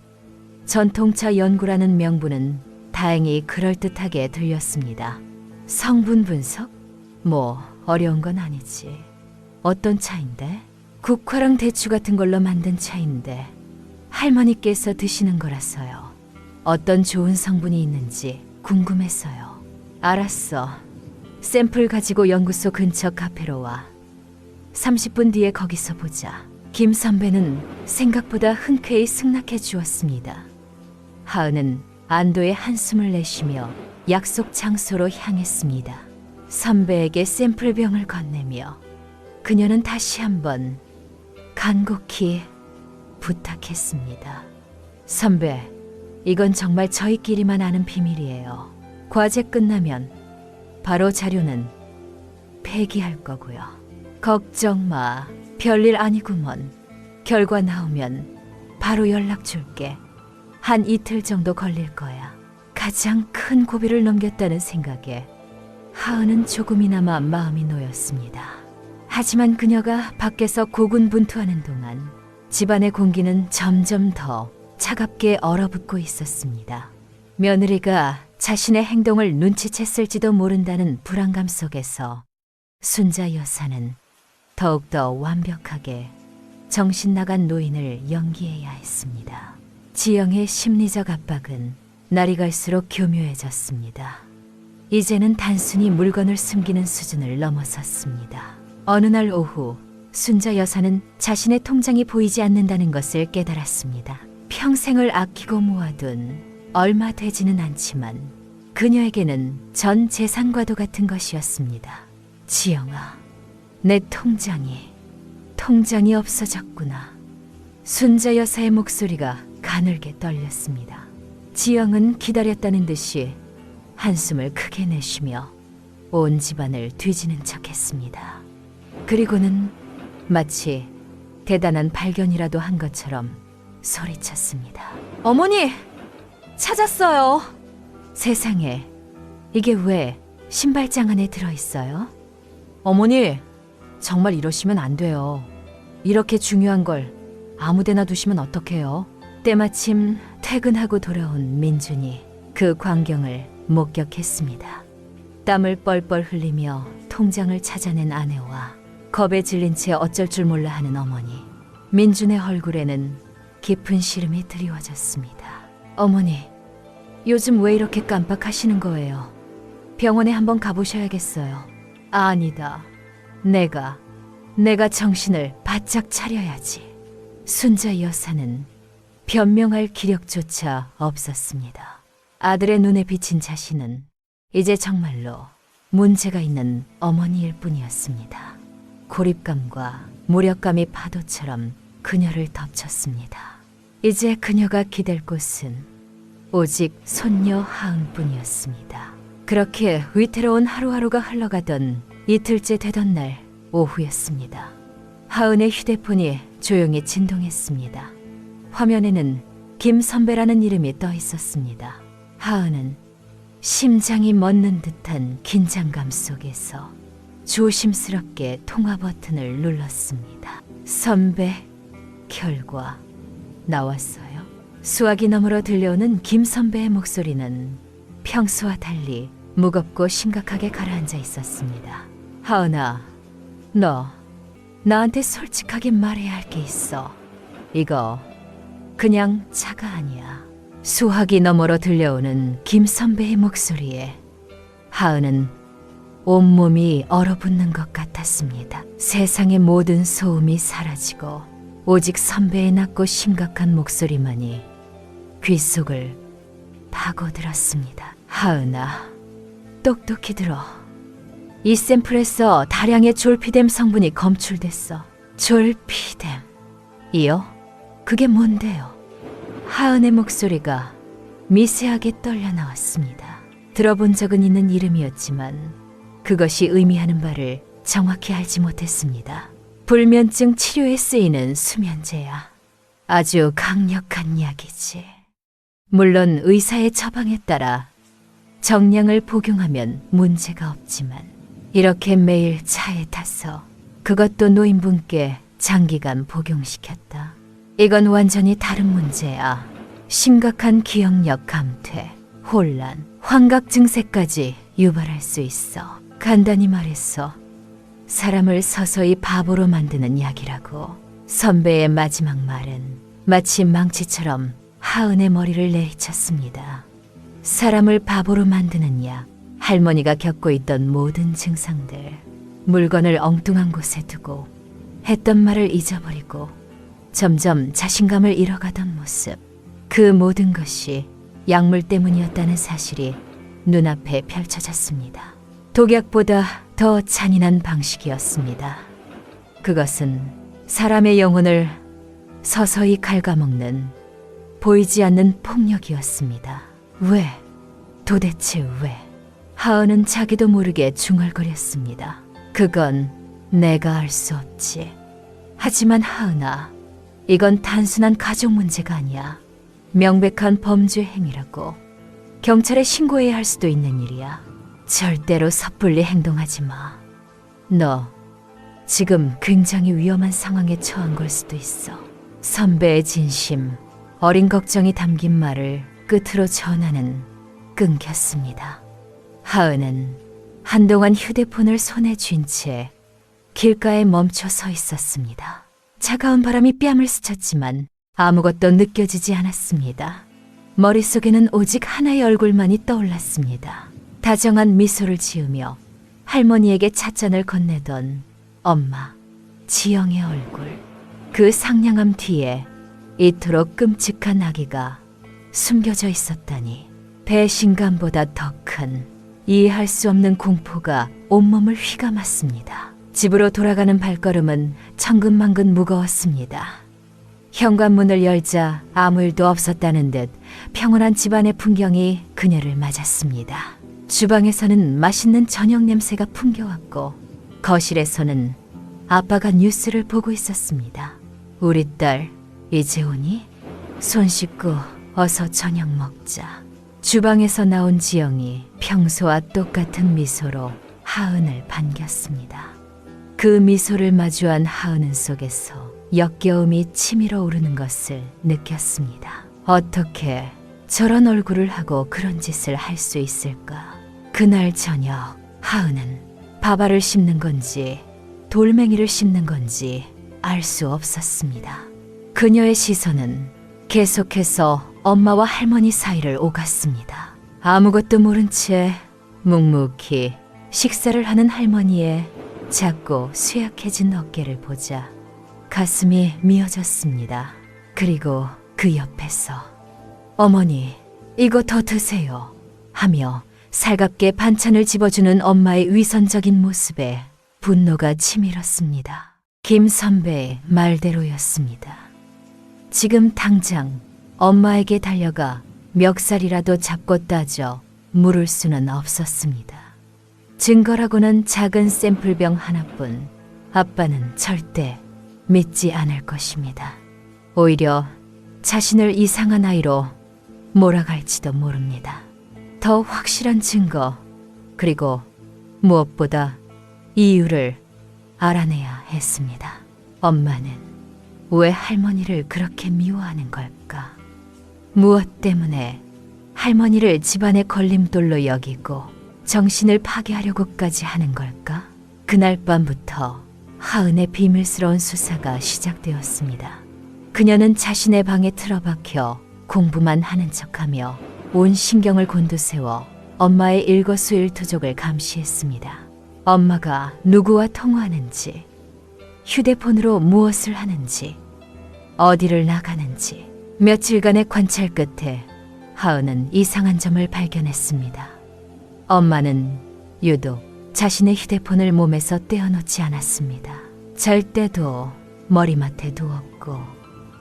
전통차 연구라는 명분은 다행히 그럴듯하게 들렸습니다. 성분 분석? 뭐 어려운 건 아니지. 어떤 차인데? 국화랑 대추 같은 걸로 만든 차인데 할머니께서 드시는 거라서요. 어떤 좋은 성분이 있는지 궁금해서요. 알았어. 샘플 가지고 연구소 근처 카페로 와. 30분 뒤에 거기서 보자. 김 선배는 생각보다 흔쾌히 승낙해 주었습니다. 하은은 안도의 한숨을 내쉬며 약속 장소로 향했습니다. 선배에게 샘플병을 건네며 그녀는 다시 한번 간곡히 부탁했습니다. 선배, 이건 정말 저희끼리만 아는 비밀이에요. 과제 끝나면 바로 자료는 폐기할 거고요. 걱정 마. 별일 아니구먼. 결과 나오면 바로 연락 줄게. 한 이틀 정도 걸릴 거야. 가장 큰 고비를 넘겼다는 생각에 하은은 조금이나마 마음이 놓였습니다. 하지만 그녀가 밖에서 고군분투하는 동안 집안의 공기는 점점 더 차갑게 얼어붙고 있었습니다. 며느리가 자신의 행동을 눈치챘을지도 모른다는 불안감 속에서 순자 여사는 더욱더 완벽하게 정신 나간 노인을 연기해야 했습니다. 지영의 심리적 압박은 날이 갈수록 교묘해졌습니다. 이제는 단순히 물건을 숨기는 수준을 넘어섰습니다. 어느 날 오후 순자 여사는 자신의 통장이 보이지 않는다는 것을 깨달았습니다. 평생을 아끼고 모아둔 얼마 되지는 않지만 그녀에게는 전 재산과도 같은 것이었습니다. 지영아, 내 통장이 없어졌구나. 순자 여사의 목소리가 가늘게 떨렸습니다. 지영은 기다렸다는 듯이 한숨을 크게 내쉬며 온 집안을 뒤지는 척했습니다. 그리고는 마치 대단한 발견이라도 한 것처럼 소리쳤습니다. 어머니! 찾았어요! 세상에, 이게 왜 신발장 안에 들어있어요? 어머니, 정말 이러시면 안 돼요. 이렇게 중요한 걸 아무데나 두시면 어떡해요? 때마침 퇴근하고 돌아온 민준이 그 광경을 목격했습니다. 땀을 뻘뻘 흘리며 통장을 찾아낸 아내와 겁에 질린 채 어쩔 줄 몰라 하는 어머니. 민준의 얼굴에는 깊은 시름이 드리워졌습니다. 어머니, 요즘 왜 이렇게 깜빡하시는 거예요? 병원에 한번 가보셔야겠어요. 아니다. 내가 정신을 바짝 차려야지. 순자 여사는 변명할 기력조차 없었습니다. 아들의 눈에 비친 자신은 이제 정말로 문제가 있는 어머니일 뿐이었습니다. 고립감과 무력감이 파도처럼 그녀를 덮쳤습니다. 이제 그녀가 기댈 곳은 오직 손녀 하은뿐이었습니다. 그렇게 위태로운 하루하루가 흘러가던 이틀째 되던 날 오후였습니다. 하은의 휴대폰이 조용히 진동했습니다. 화면에는 김 선배라는 이름이 떠 있었습니다. 하은은 심장이 멎는 듯한 긴장감 속에서 조심스럽게 통화 버튼을 눌렀습니다. 선배, 결과 나왔어요. 수화기 너머로 들려오는 김 선배의 목소리는 평소와 달리 무겁고 심각하게 가라앉아 있었습니다. 하은아, 너 나한테 솔직하게 말해야 할 게 있어. 이거 그냥 차가 아니야. 수화기 너머로 들려오는 김 선배의 목소리에 하은은 온몸이 얼어붙는 것 같았습니다. 세상의 모든 소음이 사라지고 오직 선배의 낮고 심각한 목소리만이 귓속을 파고들었습니다. 하은아, 똑똑히 들어. 이 샘플에서 다량의 졸피뎀 성분이 검출됐어. 졸피뎀. 이요? 그게 뭔데요? 하은의 목소리가 미세하게 떨려 나왔습니다. 들어본 적은 있는 이름이었지만 그것이 의미하는 바를 정확히 알지 못했습니다. 불면증 치료에 쓰이는 수면제야. 아주 강력한 약이지. 물론 의사의 처방에 따라 정량을 복용하면 문제가 없지만 이렇게 매일 차에 타서 그것도 노인분께 장기간 복용시켰다. 이건 완전히 다른 문제야. 심각한 기억력 감퇴, 혼란, 환각 증세까지 유발할 수 있어. 간단히 말해서 사람을 서서히 바보로 만드는 약이라고. 선배의 마지막 말은 마치 망치처럼 하은의 머리를 내리쳤습니다. 사람을 바보로 만드는 약, 할머니가 겪고 있던 모든 증상들, 물건을 엉뚱한 곳에 두고 했던 말을 잊어버리고 점점 자신감을 잃어가던 모습, 그 모든 것이 약물 때문이었다는 사실이 눈앞에 펼쳐졌습니다. 독약보다 더 잔인한 방식이었습니다. 그것은 사람의 영혼을 서서히 갉아먹는 보이지 않는 폭력이었습니다. 왜? 도대체 왜? 하은은 자기도 모르게 중얼거렸습니다. 그건 내가 알 수 없지. 하지만 하은아, 이건 단순한 가족 문제가 아니야. 명백한 범죄 행위라고. 경찰에 신고해야 할 수도 있는 일이야. 절대로 섣불리 행동하지 마. 너 지금 굉장히 위험한 상황에 처한 걸 수도 있어. 선배의 진심, 어린 걱정이 담긴 말을 끝으로 전하는 끊겼습니다. 하은은 한동안 휴대폰을 손에 쥔 채 길가에 멈춰 서 있었습니다. 차가운 바람이 뺨을 스쳤지만 아무것도 느껴지지 않았습니다. 머릿속에는 오직 하나의 얼굴만이 떠올랐습니다. 다정한 미소를 지으며 할머니에게 찻잔을 건네던 엄마, 지영의 얼굴. 그 상냥함 뒤에 이토록 끔찍한 아기가 숨겨져 있었다니. 배신감보다 더 큰 이해할 수 없는 공포가 온몸을 휘감았습니다. 집으로 돌아가는 발걸음은 천근만근 무거웠습니다. 현관문을 열자 아무 일도 없었다는 듯 평온한 집안의 풍경이 그녀를 맞았습니다. 주방에서는 맛있는 저녁 냄새가 풍겨왔고 거실에서는 아빠가 뉴스를 보고 있었습니다. 우리 딸 이제 오니? 손 씻고 어서 저녁 먹자. 주방에서 나온 지영이 평소와 똑같은 미소로 하은을 반겼습니다. 그 미소를 마주한 하은은 속에서 역겨움이 치밀어 오르는 것을 느꼈습니다. 어떻게 저런 얼굴을 하고 그런 짓을 할 수 있을까? 그날 저녁 하은은 밥알을 씹는 건지 돌멩이를 씹는 건지 알 수 없었습니다. 그녀의 시선은 계속해서 엄마와 할머니 사이를 오갔습니다. 아무것도 모른 채 묵묵히 식사를 하는 할머니의 작고 쇠약해진 어깨를 보자 가슴이 미어졌습니다. 그리고 그 옆에서 어머니, 이거 더 드세요 하며 살갑게 반찬을 집어주는 엄마의 위선적인 모습에 분노가 치밀었습니다. 김 선배의 말대로였습니다. 지금 당장 엄마에게 달려가 멱살이라도 잡고 따져 물을 수는 없었습니다. 증거라고는 작은 샘플병 하나뿐 아빠는 절대 믿지 않을 것입니다. 오히려 자신을 이상한 아이로 몰아갈지도 모릅니다. 더 확실한 증거, 그리고 무엇보다 이유를 알아내야 했습니다. 엄마는 왜 할머니를 그렇게 미워하는 걸까? 무엇 때문에 할머니를 집안의 걸림돌로 여기고 정신을 파괴하려고까지 하는 걸까? 그날 밤부터 하은의 비밀스러운 수사가 시작되었습니다. 그녀는 자신의 방에 틀어박혀 공부만 하는 척하며 온 신경을 곤두세워 엄마의 일거수일투족을 감시했습니다. 엄마가 누구와 통화하는지, 휴대폰으로 무엇을 하는지, 어디를 나가는지 며칠간의 관찰 끝에 하은은 이상한 점을 발견했습니다. 엄마는 유독 자신의 휴대폰을 몸에서 떼어놓지 않았습니다. 잘 때도 머리맡에 두었고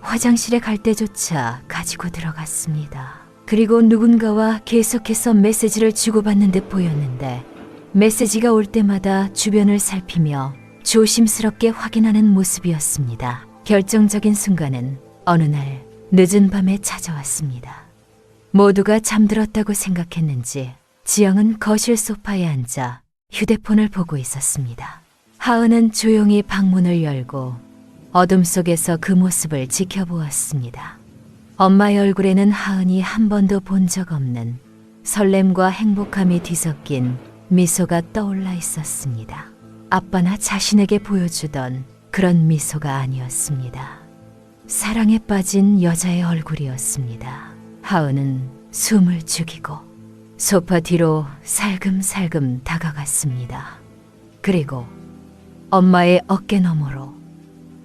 화장실에 갈 때조차 가지고 들어갔습니다. 그리고 누군가와 계속해서 메시지를 주고받는 듯 보였는데 메시지가 올 때마다 주변을 살피며 조심스럽게 확인하는 모습이었습니다. 결정적인 순간은 어느 날 늦은 밤에 찾아왔습니다. 모두가 잠들었다고 생각했는지 지영은 거실 소파에 앉아 휴대폰을 보고 있었습니다. 하은은 조용히 방문을 열고 어둠 속에서 그 모습을 지켜보았습니다. 엄마의 얼굴에는 하은이 한 번도 본 적 없는 설렘과 행복함이 뒤섞인 미소가 떠올라 있었습니다. 아빠나 자신에게 보여주던 그런 미소가 아니었습니다. 사랑에 빠진 여자의 얼굴이었습니다. 하은은 숨을 죽이고 소파 뒤로 살금살금 다가갔습니다. 그리고 엄마의 어깨 너머로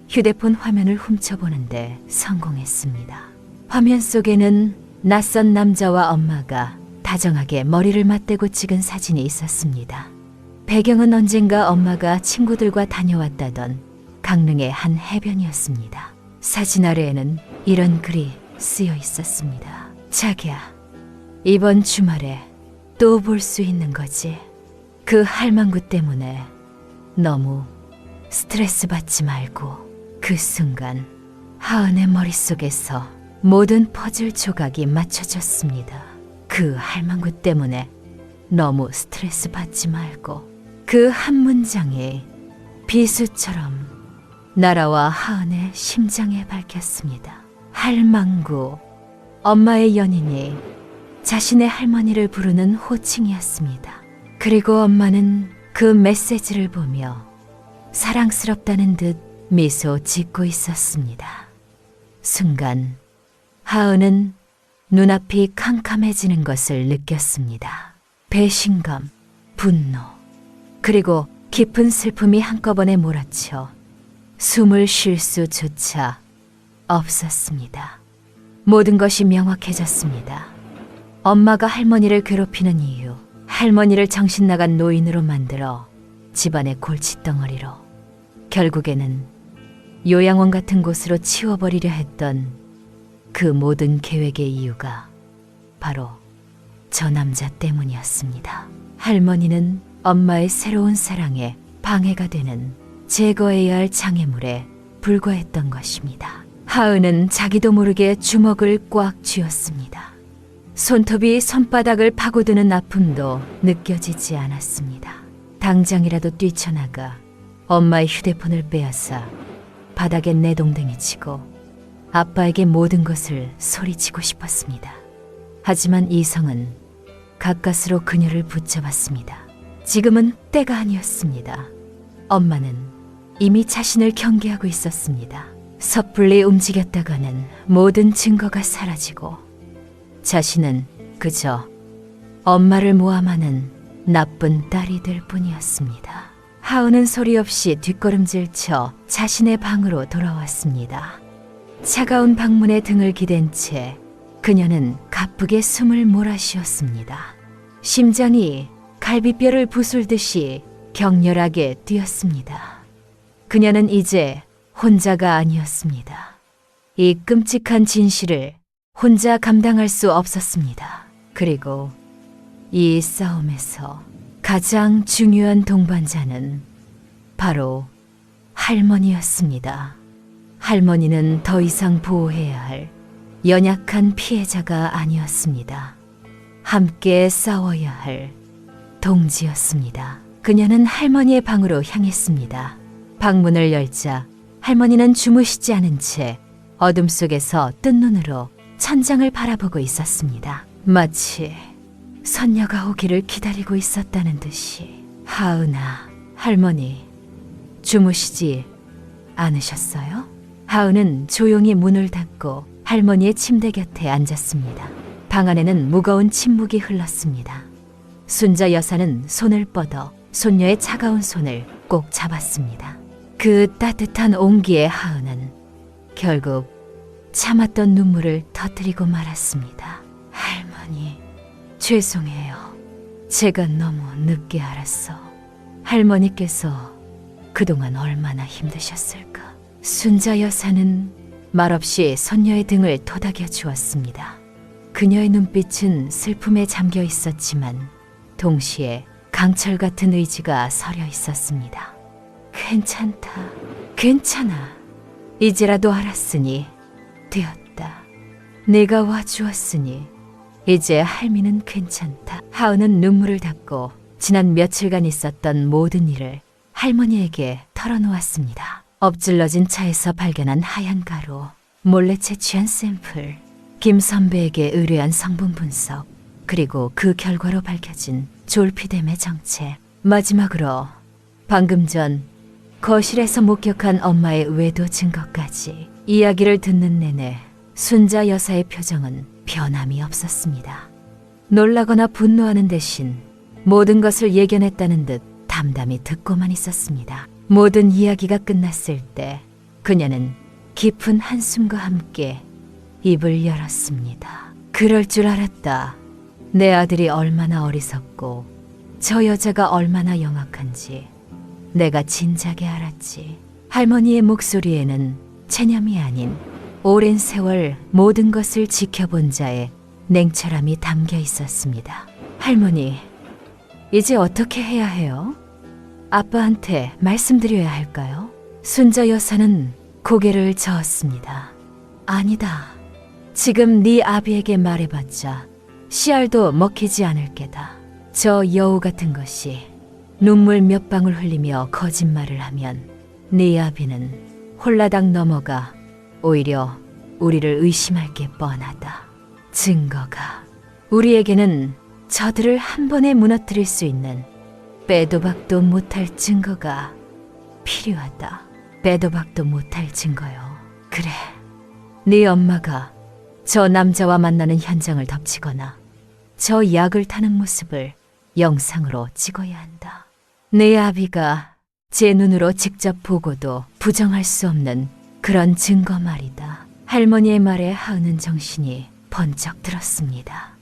휴대폰 화면을 훔쳐보는데 성공했습니다. 화면 속에는 낯선 남자와 엄마가 다정하게 머리를 맞대고 찍은 사진이 있었습니다. 배경은 언젠가 엄마가 친구들과 다녀왔다던 강릉의 한 해변이었습니다. 사진 아래에는 이런 글이 쓰여 있었습니다. 자기야, 이번 주말에 또 볼 수 있는 거지. 그 할망구 때문에 너무 스트레스 받지 말고. 그 순간 하은의 머릿속에서 모든 퍼즐 조각이 맞춰졌습니다. 그 할망구 때문에 너무 스트레스 받지 말고. 그 한 문장이 비수처럼 나라와 하은의 심장에 밝혔습니다. 할망구, 엄마의 연인이 자신의 할머니를 부르는 호칭이었습니다. 그리고 엄마는 그 메시지를 보며 사랑스럽다는 듯 미소 짓고 있었습니다. 순간 하은은 눈앞이 캄캄해지는 것을 느꼈습니다. 배신감, 분노, 그리고 깊은 슬픔이 한꺼번에 몰아쳐 숨을 쉴 수조차 없었습니다. 모든 것이 명확해졌습니다. 엄마가 할머니를 괴롭히는 이유, 할머니를 정신 나간 노인으로 만들어 집안의 골칫덩어리로, 결국에는 요양원 같은 곳으로 치워버리려 했던 그 모든 계획의 이유가 바로 저 남자 때문이었습니다. 할머니는 엄마의 새로운 사랑에 방해가 되는 제거해야 할 장애물에 불과했던 것입니다. 하은은 자기도 모르게 주먹을 꽉 쥐었습니다. 손톱이 손바닥을 파고드는 아픔도 느껴지지 않았습니다. 당장이라도 뛰쳐나가 엄마의 휴대폰을 빼앗아 바닥에 내동댕이 치고 아빠에게 모든 것을 소리치고 싶었습니다. 하지만 이성은 가까스로 그녀를 붙잡았습니다. 지금은 때가 아니었습니다. 엄마는 이미 자신을 경계하고 있었습니다. 섣불리 움직였다가는 모든 증거가 사라지고 자신은 그저 엄마를 모함하는 나쁜 딸이 될 뿐이었습니다. 하은은 소리 없이 뒷걸음질 쳐 자신의 방으로 돌아왔습니다. 차가운 방문에 등을 기댄 채 그녀는 가쁘게 숨을 몰아쉬었습니다. 심장이 갈비뼈를 부술듯이 격렬하게 뛰었습니다. 그녀는 이제 혼자가 아니었습니다. 이 끔찍한 진실을 혼자 감당할 수 없었습니다. 그리고 이 싸움에서 가장 중요한 동반자는 바로 할머니였습니다. 할머니는 더 이상 보호해야 할 연약한 피해자가 아니었습니다. 함께 싸워야 할 동지였습니다. 그녀는 할머니의 방으로 향했습니다. 방문을 열자 할머니는 주무시지 않은 채 어둠 속에서 뜬 눈으로 천장을 바라보고 있었습니다. 마치 선녀가 오기를 기다리고 있었다는 듯이. 하은아, 할머니, 주무시지 않으셨어요? 하은은 조용히 문을 닫고 할머니의 침대 곁에 앉았습니다. 방 안에는 무거운 침묵이 흘렀습니다. 순자 여사는 손을 뻗어 손녀의 차가운 손을 꼭 잡았습니다. 그 따뜻한 온기에 하은은 결국 참았던 눈물을 터뜨리고 말았습니다. 할머니, 죄송해요. 제가 너무 늦게 알았어. 할머니께서 그동안 얼마나 힘드셨을까. 순자 여사는 말없이 손녀의 등을 토닥여 주었습니다. 그녀의 눈빛은 슬픔에 잠겨 있었지만 동시에 강철 같은 의지가 서려 있었습니다. 괜찮다. 괜찮아. 이제라도 알았으니 되었다. 내가 와주었으니 이제 할미는 괜찮다. 하은은 눈물을 닦고 지난 며칠간 있었던 모든 일을 할머니에게 털어놓았습니다. 엎질러진 차에서 발견한 하얀 가루, 몰래 채취한 샘플, 김 선배에게 의뢰한 성분 분석, 그리고 그 결과로 밝혀진 졸피뎀의 정체, 마지막으로 방금 전 거실에서 목격한 엄마의 외도 증거까지. 이야기를 듣는 내내 순자 여사의 표정은 변함이 없었습니다. 놀라거나 분노하는 대신 모든 것을 예견했다는 듯 담담히 듣고만 있었습니다. 모든 이야기가 끝났을 때 그녀는 깊은 한숨과 함께 입을 열었습니다. 그럴 줄 알았다. 내 아들이 얼마나 어리석고 저 여자가 얼마나 영악한지 내가 진작에 알았지. 할머니의 목소리에는 체념이 아닌 오랜 세월 모든 것을 지켜본 자의 냉철함이 담겨 있었습니다. 할머니, 이제 어떻게 해야 해요? 아빠한테 말씀드려야 할까요? 순자 여사는 고개를 저었습니다. 아니다. 지금 네 아비에게 말해봤자 씨알도 먹히지 않을 게다. 저 여우 같은 것이 눈물 몇 방울 흘리며 거짓말을 하면 네 아비는 홀라당 넘어가 오히려 우리를 의심할 게 뻔하다. 증거가 우리에게는 저들을 한 번에 무너뜨릴 수 있는 빼도 박도 못할 증거가 필요하다. 빼도 박도 못할 증거요. 그래, 네 엄마가 저 남자와 만나는 현장을 덮치거나 저 약을 타는 모습을 영상으로 찍어야 한다. 내 아비가 제 눈으로 직접 보고도 부정할 수 없는 그런 증거 말이다. 할머니의 말에 하은은 정신이 번쩍 들었습니다.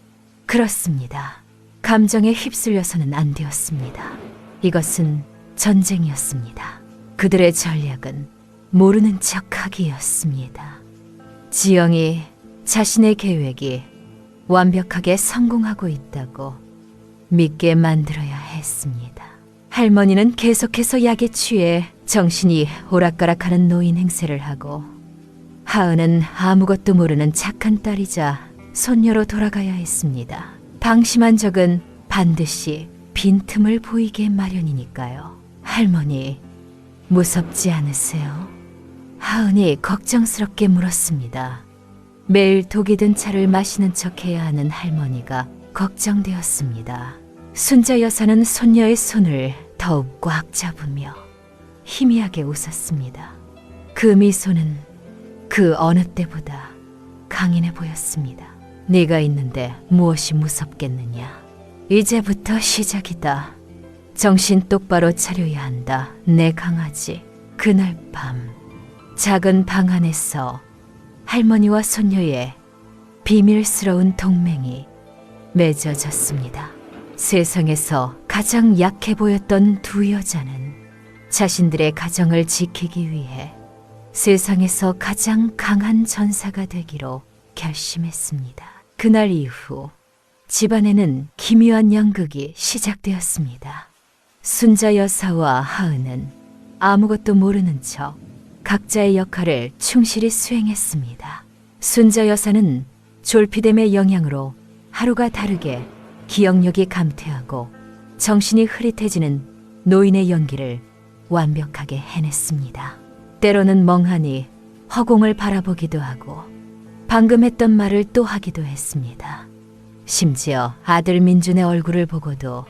그렇습니다. 감정에 휩쓸려서는 안 되었습니다. 이것은 전쟁이었습니다. 그들의 전략은 모르는 척하기였습니다. 지영이 자신의 계획이 완벽하게 성공하고 있다고 믿게 만들어야 했습니다. 할머니는 계속해서 약에 취해 정신이 오락가락하는 노인 행세를 하고 하은은 아무것도 모르는 착한 딸이자 손녀로 돌아가야 했습니다. 방심한 적은 반드시 빈틈을 보이게 마련이니까요. 할머니, 무섭지 않으세요? 하은이 걱정스럽게 물었습니다. 매일 독이 든 차를 마시는 척해야 하는 할머니가 걱정되었습니다. 순자 여사는 손녀의 손을 더욱 꽉 잡으며 희미하게 웃었습니다. 그 미소는 그 어느 때보다 강인해 보였습니다. 네가 있는데 무엇이 무섭겠느냐. 이제부터 시작이다. 정신 똑바로 차려야 한다. 내 강아지. 그날 밤 작은 방 안에서 할머니와 손녀의 비밀스러운 동맹이 맺어졌습니다. 세상에서 가장 약해 보였던 두 여자는 자신들의 가정을 지키기 위해 세상에서 가장 강한 전사가 되기로 결심했습니다. 그날 이후 집안에는 기묘한 연극이 시작되었습니다. 순자 여사와 하은은 아무것도 모르는 척 각자의 역할을 충실히 수행했습니다. 순자 여사는 졸피뎀의 영향으로 하루가 다르게 기억력이 감퇴하고 정신이 흐릿해지는 노인의 연기를 완벽하게 해냈습니다. 때로는 멍하니 허공을 바라보기도 하고 방금 했던 말을 또 하기도 했습니다. 심지어 아들 민준의 얼굴을 보고도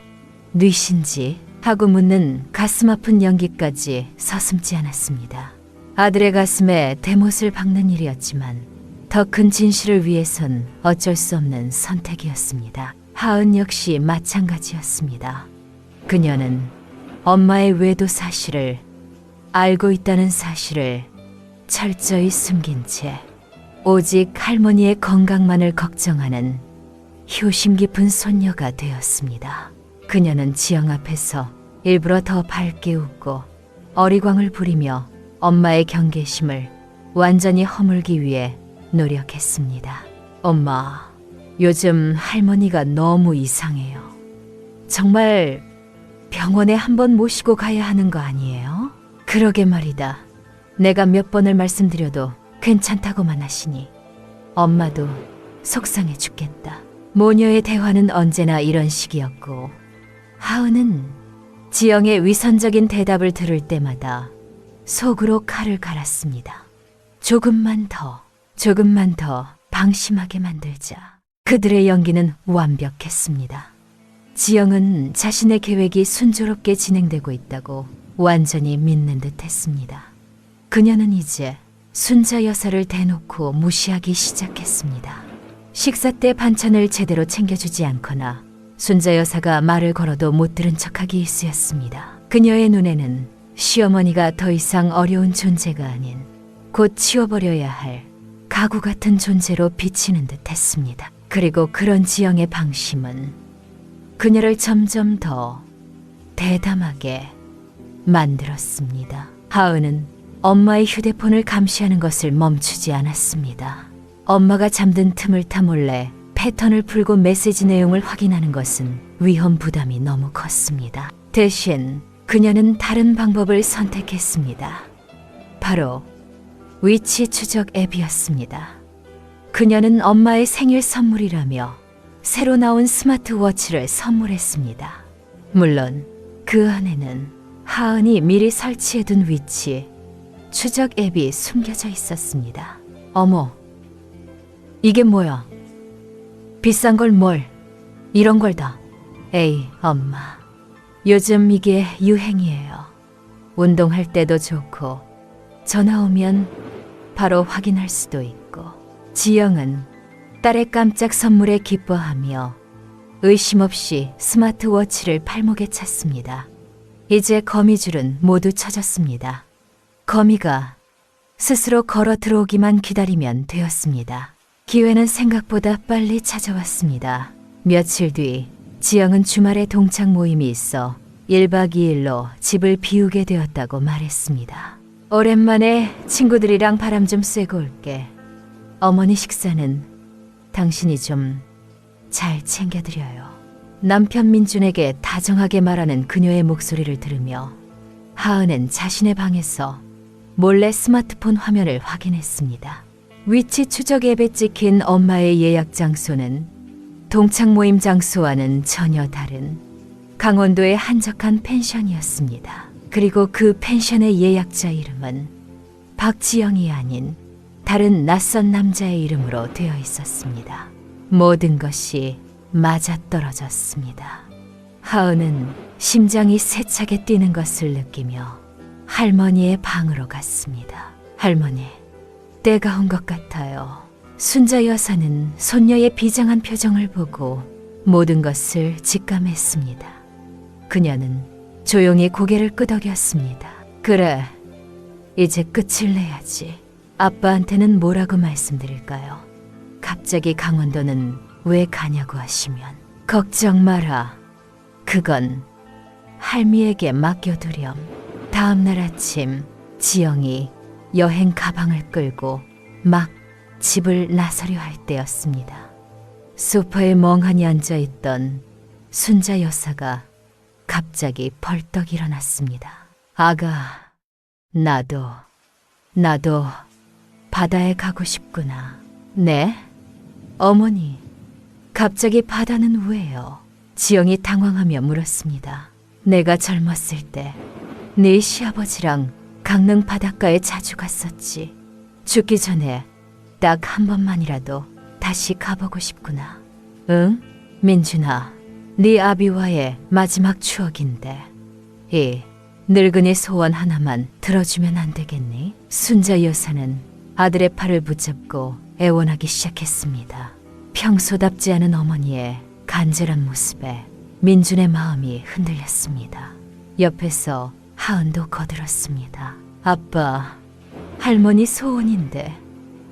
뉘신지 하고 묻는 가슴 아픈 연기까지 서슴지 않았습니다. 아들의 가슴에 대못을 박는 일이었지만 더 큰 진실을 위해선 어쩔 수 없는 선택이었습니다. 하은 역시 마찬가지였습니다. 그녀는 엄마의 외도 사실을 알고 있다는 사실을 철저히 숨긴 채 오직 할머니의 건강만을 걱정하는 효심 깊은 손녀가 되었습니다. 그녀는 지영 앞에서 일부러 더 밝게 웃고 어리광을 부리며 엄마의 경계심을 완전히 허물기 위해 노력했습니다. 엄마, 요즘 할머니가 너무 이상해요. 정말 병원에 한번 모시고 가야 하는 거 아니에요? 그러게 말이다. 내가 몇 번을 말씀드려도 괜찮다고만 하시니 엄마도 속상해 죽겠다. 모녀의 대화는 언제나 이런 식이었고 하은은 지영의 위선적인 대답을 들을 때마다 속으로 칼을 갈았습니다. 조금만 더 방심하게 만들자. 그들의 연기는 완벽했습니다. 지영은 자신의 계획이 순조롭게 진행되고 있다고 완전히 믿는 듯 했습니다. 그녀는 이제 순자 여사를 대놓고 무시하기 시작했습니다. 식사 때 반찬을 제대로 챙겨주지 않거나 순자 여사가 말을 걸어도 못 들은 척하기 일쑤였습니다. 그녀의 눈에는 시어머니가 더 이상 어려운 존재가 아닌 곧 치워버려야 할 가구 같은 존재로 비치는 듯 했습니다. 그리고 그런 지영의 방심은 그녀를 점점 더 대담하게 만들었습니다. 하은은 엄마의 휴대폰을 감시하는 것을 멈추지 않았습니다. 엄마가 잠든 틈을 타 몰래 패턴을 풀고 메시지 내용을 확인하는 것은 위험 부담이 너무 컸습니다. 대신 그녀는 다른 방법을 선택했습니다. 바로 위치 추적 앱이었습니다. 그녀는 엄마의 생일 선물이라며 새로 나온 스마트워치를 선물했습니다. 물론 그 안에는 하은이 미리 설치해둔 위치 추적 앱이 숨겨져 있었습니다. 어머, 이게 뭐야? 비싼 걸 뭘? 이런 걸 다. 에이, 엄마. 요즘 이게 유행이에요. 운동할 때도 좋고 전화 오면 바로 확인할 수도 있고. 지영은 딸의 깜짝 선물에 기뻐하며 의심 없이 스마트워치를 팔목에 찼습니다. 이제 거미줄은 모두 쳐졌습니다. 거미가 스스로 걸어 들어오기만 기다리면 되었습니다. 기회는 생각보다 빨리 찾아왔습니다. 며칠 뒤 지영은 주말에 동창 모임이 있어 1박 2일로 집을 비우게 되었다고 말했습니다. 오랜만에 친구들이랑 바람 좀 쐬고 올게. 어머니 식사는 당신이 좀 잘 챙겨드려요. 남편 민준에게 다정하게 말하는 그녀의 목소리를 들으며 하은은 자신의 방에서 몰래 스마트폰 화면을 확인했습니다. 위치 추적 앱에 찍힌 엄마의 예약 장소는 동창 모임 장소와는 전혀 다른 강원도의 한적한 펜션이었습니다. 그리고 그 펜션의 예약자 이름은 박지영이 아닌 다른 낯선 남자의 이름으로 되어 있었습니다. 모든 것이 맞아떨어졌습니다. 하은은 심장이 세차게 뛰는 것을 느끼며 할머니의 방으로 갔습니다. 할머니, 때가 온 것 같아요. 순자 여사는 손녀의 비장한 표정을 보고 모든 것을 직감했습니다. 그녀는 조용히 고개를 끄덕였습니다. 그래, 이제 끝을 내야지. 아빠한테는 뭐라고 말씀드릴까요? 갑자기 강원도는 왜 가냐고 하시면 걱정 마라. 그건 할미에게 맡겨두렴. 다음 날 아침 지영이 여행 가방을 끌고 막 집을 나서려 할 때였습니다. 소파에 멍하니 앉아있던 순자 여사가 갑자기 벌떡 일어났습니다. 아가, 나도 바다에 가고 싶구나. 네? 어머니, 갑자기 바다는 왜요? 지영이 당황하며 물었습니다. 내가 젊었을 때 네 시아버지랑 강릉 바닷가에 자주 갔었지. 죽기 전에 딱 한 번만이라도 다시 가보고 싶구나. 응? 민준아, 네 아비와의 마지막 추억인데 이 늙은이 소원 하나만 들어주면 안 되겠니? 순자 여사는 아들의 팔을 붙잡고 애원하기 시작했습니다. 평소답지 않은 어머니의 간절한 모습에 민준의 마음이 흔들렸습니다. 옆에서 하은도 거들었습니다. 아빠, 할머니 소원인데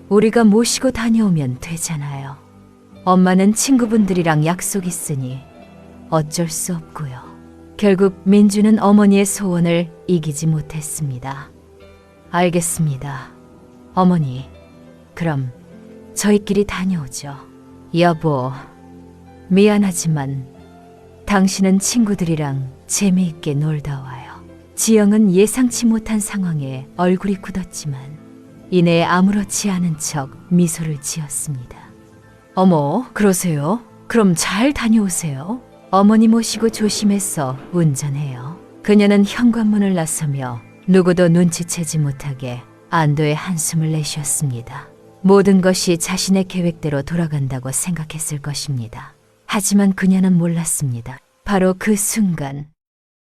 우리가 모시고 다녀오면 되잖아요. 엄마는 친구분들이랑 약속 있으니 어쩔 수 없고요. 결국 민주는 어머니의 소원을 이기지 못했습니다. 알겠습니다. 어머니, 그럼 저희끼리 다녀오죠. 여보, 미안하지만 당신은 친구들이랑 재미있게 놀다 와요. 지영은 예상치 못한 상황에 얼굴이 굳었지만 이내 아무렇지 않은 척 미소를 지었습니다. 어머, 그러세요? 그럼 잘 다녀오세요. 어머니 모시고 조심해서 운전해요. 그녀는 현관문을 나서며 누구도 눈치채지 못하게 안도의 한숨을 내쉬었습니다. 모든 것이 자신의 계획대로 돌아간다고 생각했을 것입니다. 하지만 그녀는 몰랐습니다. 바로 그 순간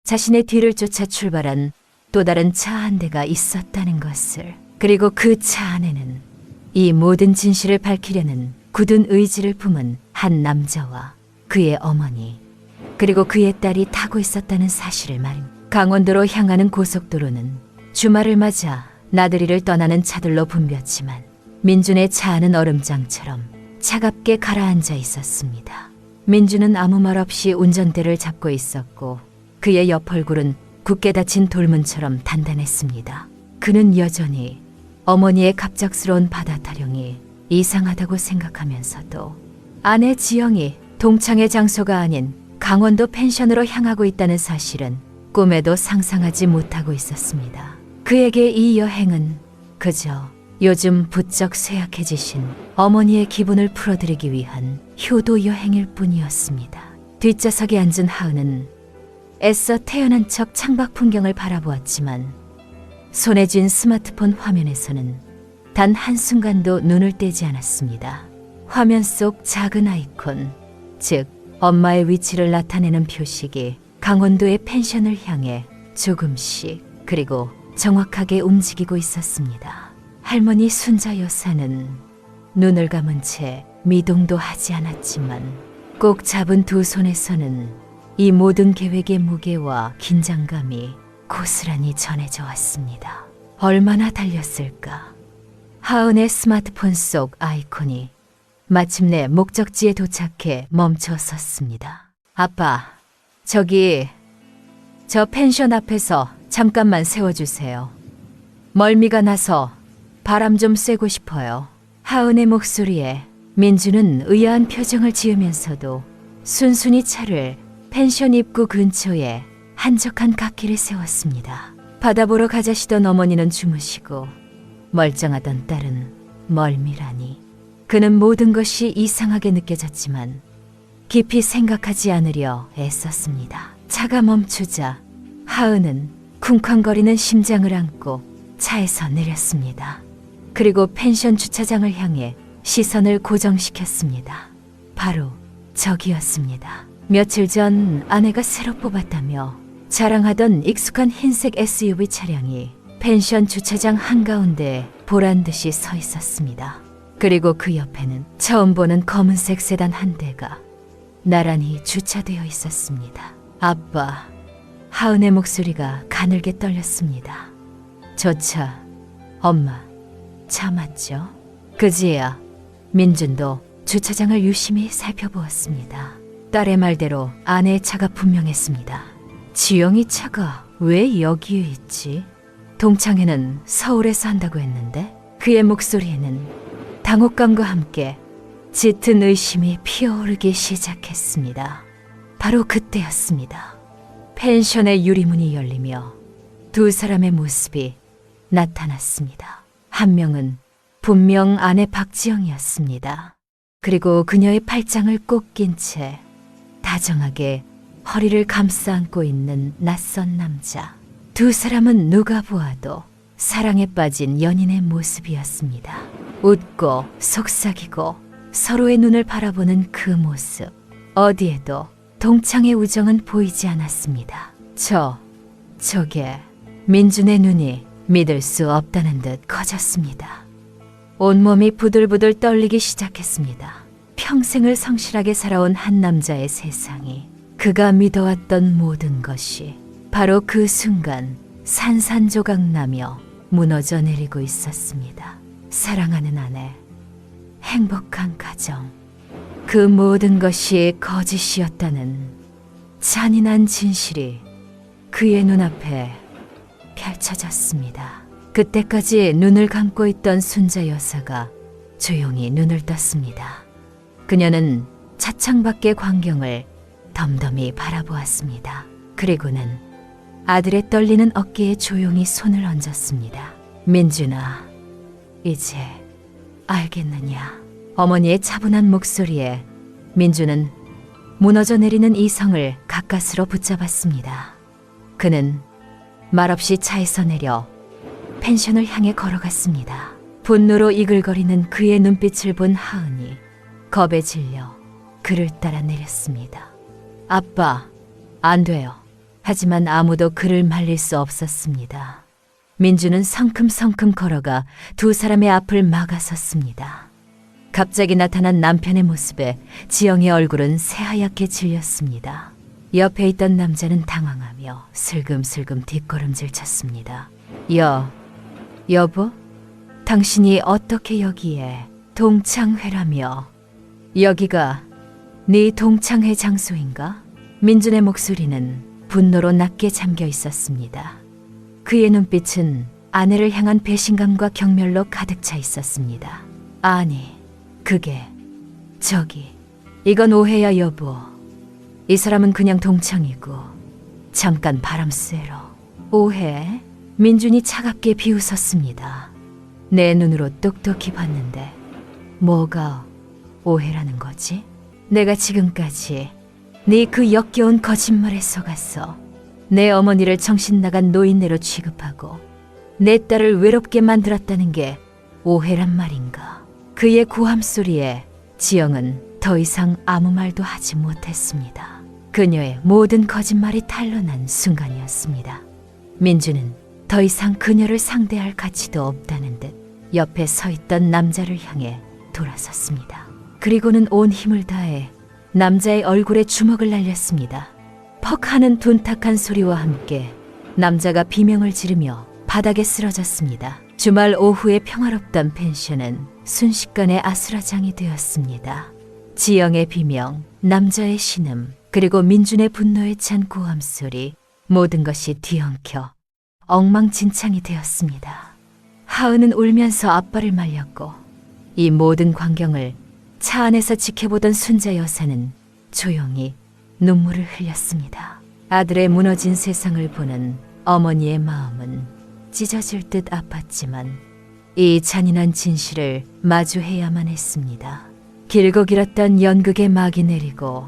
자신의 뒤를 쫓아 출발한 또 다른 차 한 대가 있었다는 것을, 그리고 그 차 안에는 이 모든 진실을 밝히려는 굳은 의지를 품은 한 남자와 그의 어머니, 그리고 그의 딸이 타고 있었다는 사실을 말입니다. 강원도로 향하는 고속도로는 주말을 맞아 나들이를 떠나는 차들로 붐볐지만 민준의 차 안은 얼음장처럼 차갑게 가라앉아 있었습니다. 민준은 아무 말 없이 운전대를 잡고 있었고 그의 옆 얼굴은 굳게 닫힌 돌문처럼 단단했습니다. 그는 여전히 어머니의 갑작스러운 바다 타령이 이상하다고 생각하면서도 아내 지영이 동창의 장소가 아닌 강원도 펜션으로 향하고 있다는 사실은 꿈에도 상상하지 못하고 있었습니다. 그에게 이 여행은 그저 요즘 부쩍 쇠약해지신 어머니의 기분을 풀어드리기 위한 효도 여행일 뿐이었습니다. 뒷좌석에 앉은 하은은 애써 태연한 척 창밖 풍경을 바라보았지만 손에 쥔 스마트폰 화면에서는 단 한순간도 눈을 떼지 않았습니다. 화면 속 작은 아이콘, 즉 엄마의 위치를 나타내는 표식이 강원도의 펜션을 향해 조금씩 그리고 정확하게 움직이고 있었습니다. 할머니 순자 여사는 눈을 감은 채 미동도 하지 않았지만 꼭 잡은 두 손에서는 이 모든 계획의 무게와 긴장감이 고스란히 전해져 왔습니다. 얼마나 달렸을까? 하은의 스마트폰 속 아이콘이 마침내 목적지에 도착해 멈춰 섰습니다. 아빠, 저기 저 펜션 앞에서 잠깐만 세워주세요. 멀미가 나서 바람 좀 쐬고 싶어요. 하은의 목소리에 민주는 의아한 표정을 지으면서도 순순히 차를 펜션 입구 근처에 한적한 갓길에 세웠습니다. 바다 보러 가자시던 어머니는 주무시고 멀쩡하던 딸은 멀미라니. 그는 모든 것이 이상하게 느껴졌지만 깊이 생각하지 않으려 애썼습니다. 차가 멈추자 하은은 쿵쾅거리는 심장을 안고 차에서 내렸습니다. 그리고 펜션 주차장을 향해 시선을 고정시켰습니다. 바로 저기였습니다. 며칠 전 아내가 새로 뽑았다며 자랑하던 익숙한 흰색 SUV 차량이 펜션 주차장 한가운데 보란 듯이 서 있었습니다. 그리고 그 옆에는 처음 보는 검은색 세단 한 대가 나란히 주차되어 있었습니다. 아빠, 하은의 목소리가 가늘게 떨렸습니다. 저 차, 엄마, 차 맞죠? 그지야. 민준도 주차장을 유심히 살펴보았습니다. 딸의 말대로 아내의 차가 분명했습니다. 지영이 차가 왜 여기에 있지? 동창회는 서울에서 한다고 했는데 그의 목소리에는 당혹감과 함께 짙은 의심이 피어오르기 시작했습니다. 바로 그때였습니다. 펜션의 유리문이 열리며 두 사람의 모습이 나타났습니다. 한 명은 분명 아내 박지영이었습니다. 그리고 그녀의 팔짱을 꼭 낀 채 다정하게 허리를 감싸 안고 있는 낯선 남자. 두 사람은 누가 보아도 사랑에 빠진 연인의 모습이었습니다. 웃고 속삭이고 서로의 눈을 바라보는 그 모습. 어디에도 동창의 우정은 보이지 않았습니다. 저게 민준의 눈이 믿을 수 없다는 듯 커졌습니다. 온몸이 부들부들 떨리기 시작했습니다. 평생을 성실하게 살아온 한 남자의 세상이, 그가 믿어왔던 모든 것이 바로 그 순간 산산조각 나며 무너져 내리고 있었습니다. 사랑하는 아내, 행복한 가정, 그 모든 것이 거짓이었다는 잔인한 진실이 그의 눈앞에 펼쳐졌습니다. 그때까지 눈을 감고 있던 순자 여사가 조용히 눈을 떴습니다. 그녀는 차창 밖의 광경을 덤덤히 바라보았습니다. 그리고는 아들의 떨리는 어깨에 조용히 손을 얹었습니다. 민준아, 이제 알겠느냐? 어머니의 차분한 목소리에 민준은 무너져 내리는 이성을 가까스로 붙잡았습니다. 그는 말없이 차에서 내려 펜션을 향해 걸어갔습니다. 분노로 이글거리는 그의 눈빛을 본 하은이 겁에 질려 그를 따라 내렸습니다. 아빠, 안 돼요. 하지만 아무도 그를 말릴 수 없었습니다. 민주는 성큼성큼 걸어가 두 사람의 앞을 막아섰습니다. 갑자기 나타난 남편의 모습에 지영의 얼굴은 새하얗게 질렸습니다. 옆에 있던 남자는 당황하며 슬금슬금 뒷걸음질 쳤습니다. 여보? 당신이 어떻게 여기에? 동창회라며? 여기가 네 동창회 장소인가? 민준의 목소리는 분노로 낮게 잠겨 있었습니다. 그의 눈빛은 아내를 향한 배신감과 경멸로 가득 차 있었습니다. 아니, 이건 오해야, 여보. 이 사람은 그냥 동창이고 잠깐 바람 쐬러. 오해? 민준이 차갑게 비웃었습니다. 내 눈으로 똑똑히 봤는데 뭐가 오해라는 거지? 내가 지금까지 네 그 역겨운 거짓말에 속았어. 내 어머니를 정신 나간 노인네로 취급하고 내 딸을 외롭게 만들었다는 게 오해란 말인가? 그의 고함 소리에 지영은 더 이상 아무 말도 하지 못했습니다. 그녀의 모든 거짓말이 탄로난 순간이었습니다. 민주는 더 이상 그녀를 상대할 가치도 없다는 듯 옆에 서 있던 남자를 향해 돌아섰습니다. 그리고는 온 힘을 다해 남자의 얼굴에 주먹을 날렸습니다. 퍽 하는 둔탁한 소리와 함께 남자가 비명을 지르며 바닥에 쓰러졌습니다. 주말 오후의 평화롭던 펜션은 순식간에 아수라장이 되었습니다. 지영의 비명, 남자의 신음, 그리고 민준의 분노에 찬 고함 소리, 모든 것이 뒤엉켜 엉망진창이 되었습니다. 하은은 울면서 아빠를 말렸고 이 모든 광경을 차 안에서 지켜보던 순자 여사는 조용히 눈물을 흘렸습니다. 아들의 무너진 세상을 보는 어머니의 마음은 찢어질 듯 아팠지만 이 잔인한 진실을 마주해야만 했습니다. 길고 길었던 연극의 막이 내리고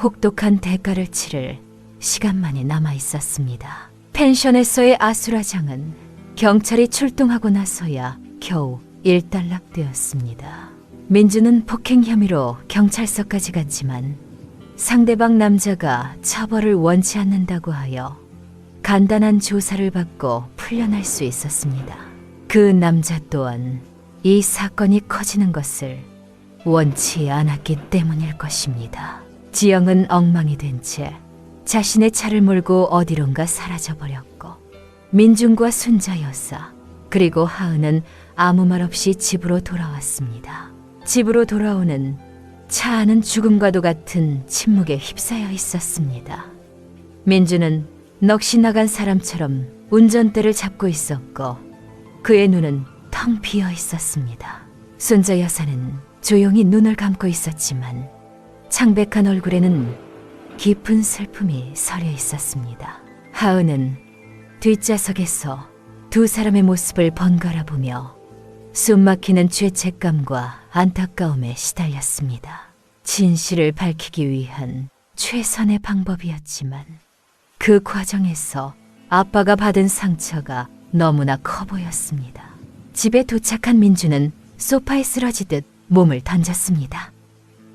혹독한 대가를 치를 시간만이 남아 있었습니다. 펜션에서의 아수라장은 경찰이 출동하고 나서야 겨우 일단락되었습니다. 민주는 폭행 혐의로 경찰서까지 갔지만 상대방 남자가 처벌을 원치 않는다고 하여 간단한 조사를 받고 풀려날 수 있었습니다. 그 남자 또한 이 사건이 커지는 것을 원치 않았기 때문일 것입니다. 지영은 엉망이 된 채 자신의 차를 몰고 어디론가 사라져버렸고, 민준과 순자 여사 그리고 하은은 아무 말 없이 집으로 돌아왔습니다. 집으로 돌아오는 차 안은 죽음과도 같은 침묵에 휩싸여 있었습니다. 민준은 넋이 나간 사람처럼 운전대를 잡고 있었고, 그의 눈은 텅 비어 있었습니다. 순자 여사는 조용히 눈을 감고 있었지만 창백한 얼굴에는 깊은 슬픔이 서려 있었습니다. 하은은 뒷좌석에서 두 사람의 모습을 번갈아 보며 숨막히는 죄책감과 안타까움에 시달렸습니다. 진실을 밝히기 위한 최선의 방법이었지만 그 과정에서 아빠가 받은 상처가 너무나 커 보였습니다. 집에 도착한 민주는 소파에 쓰러지듯 몸을 던졌습니다.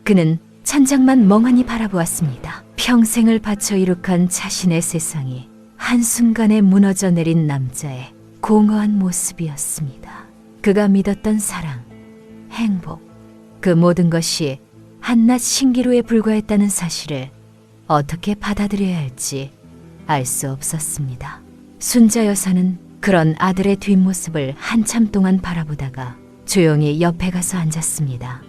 그는 천장만 멍하니 바라보았습니다. 평생을 바쳐 이룩한 자신의 세상이 한순간에 무너져 내린 남자의 공허한 모습이었습니다. 그가 믿었던 사랑, 행복, 그 모든 것이 한낱 신기루에 불과했다는 사실을 어떻게 받아들여야 할지 알 수 없었습니다. 순자 여사는 그런 아들의 뒷모습을 한참 동안 바라보다가 조용히 옆에 가서 앉았습니다.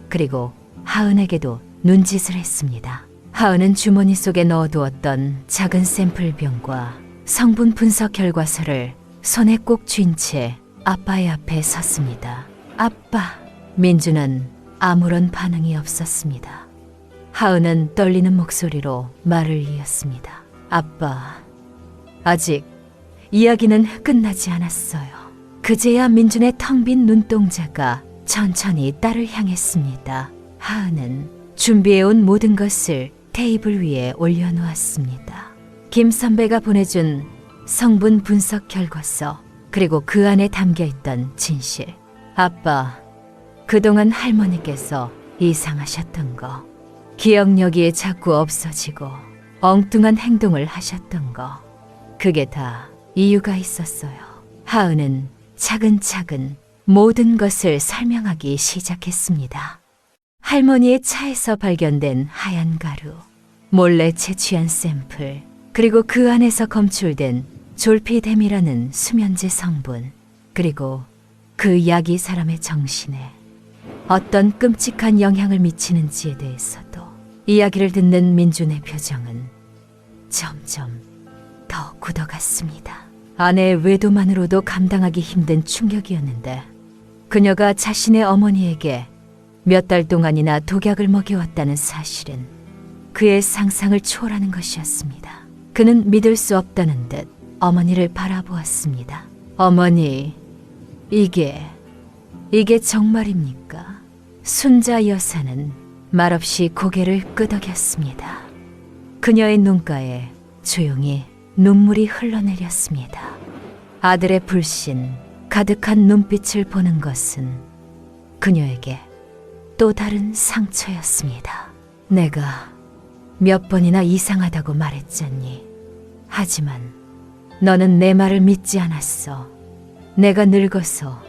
그리고 하은에게도 눈짓을 했습니다. 하은은 주머니 속에 넣어두었던 작은 샘플병과 성분 분석 결과서를 손에 꼭 쥔 채 아빠의 앞에 섰습니다. 아빠! 민주는 아무런 반응이 없었습니다. 하은은 떨리는 목소리로 말을 이었습니다. 아빠, 아직 이야기는 끝나지 않았어요. 그제야 민준의 텅 빈 눈동자가 천천히 딸을 향했습니다. 하은은 준비해온 모든 것을 테이블 위에 올려놓았습니다. 김 선배가 보내준 성분 분석 결과서, 그리고 그 안에 담겨있던 진실. 아빠, 그동안 할머니께서 이상하셨던 거, 기억력이 자꾸 없어지고 엉뚱한 행동을 하셨던 거, 그게 다 이유가 있었어요. 하은은 차근차근 모든 것을 설명하기 시작했습니다. 할머니의 차에서 발견된 하얀 가루, 몰래 채취한 샘플, 그리고 그 안에서 검출된 졸피뎀이라는 수면제 성분, 그리고 그 약이 사람의 정신에 어떤 끔찍한 영향을 미치는지에 대해서도. 이야기를 듣는 민준의 표정은 점점 더 굳어갔습니다. 아내의 외도만으로도 감당하기 힘든 충격이었는데, 그녀가 자신의 어머니에게 몇 달 동안이나 독약을 먹여왔다는 사실은 그의 상상을 초월하는 것이었습니다. 그는 믿을 수 없다는 듯 어머니를 바라보았습니다. 어머니, 이게 정말입니까? 순자 여사는 말없이 고개를 끄덕였습니다. 그녀의 눈가에 조용히 눈물이 흘러내렸습니다. 아들의 불신, 가득한 눈빛을 보는 것은 그녀에게 또 다른 상처였습니다. 내가 몇 번이나 이상하다고 말했잖니. 하지만 너는 내 말을 믿지 않았어. 내가 늙어서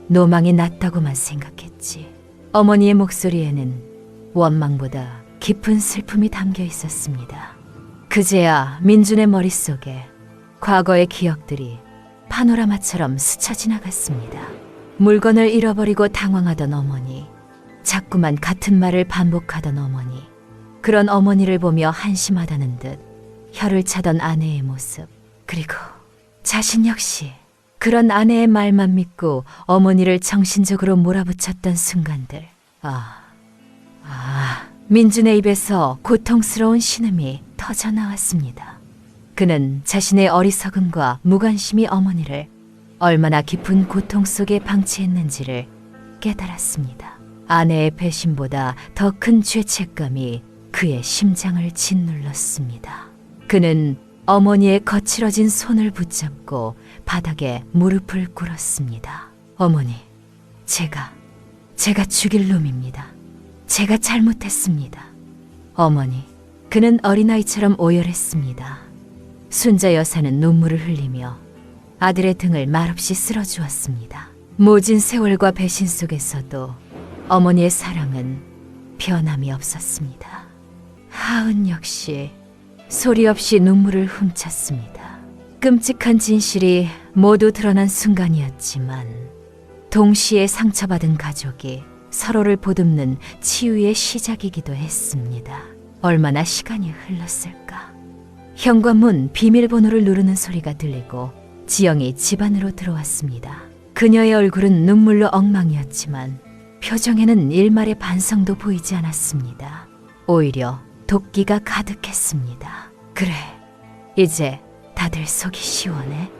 노망이 났다고만 생각했지. 어머니의 목소리에는 원망보다 깊은 슬픔이 담겨 있었습니다. 그제야 민준의 머릿속에 과거의 기억들이 파노라마처럼 스쳐 지나갔습니다. 물건을 잃어버리고 당황하던 어머니, 자꾸만 같은 말을 반복하던 어머니, 그런 어머니를 보며 한심하다는 듯 혀를 차던 아내의 모습, 그리고 자신 역시 그런 아내의 말만 믿고 어머니를 정신적으로 몰아붙였던 순간들. 민준의 입에서 고통스러운 신음이 터져 나왔습니다. 그는 자신의 어리석음과 무관심이 어머니를 얼마나 깊은 고통 속에 방치했는지를 깨달았습니다. 아내의 배신보다 더 큰 죄책감이 그의 심장을 짓눌렀습니다. 그는 어머니의 거칠어진 손을 붙잡고 바닥에 무릎을 꿇었습니다. 어머니, 제가 죽일 놈입니다. 제가 잘못했습니다. 어머니, 그는 어린아이처럼 오열했습니다. 순자 여사는 눈물을 흘리며 아들의 등을 말없이 쓸어주었습니다. 모진 세월과 배신 속에서도 어머니의 사랑은 변함이 없었습니다. 하은 역시 소리 없이 눈물을 훔쳤습니다. 끔찍한 진실이 모두 드러난 순간이었지만 동시에 상처받은 가족이 서로를 보듬는 치유의 시작이기도 했습니다. 얼마나 시간이 흘렀을까. 현관문 비밀번호를 누르는 소리가 들리고 지영이 집 안으로 들어왔습니다. 그녀의 얼굴은 눈물로 엉망이었지만 표정에는 일말의 반성도 보이지 않았습니다. 오히려 도끼가 가득했습니다. 그래, 이제 다들 속이 시원해.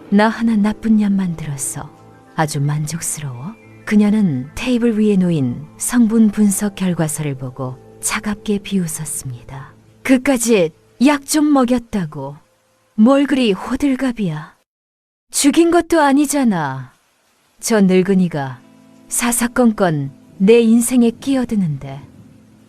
나 하나 나쁜 년 들어서 아주 만족스러워. 그녀는 테이블 위에 놓인 성분 분석 결과서를 보고 차갑게 비웃었습니다. 그까지 약 좀 먹였다고. 뭘 그리 호들갑이야. 죽인 것도 아니잖아. 저 늙은이가 사사건건 내 인생에 끼어드는데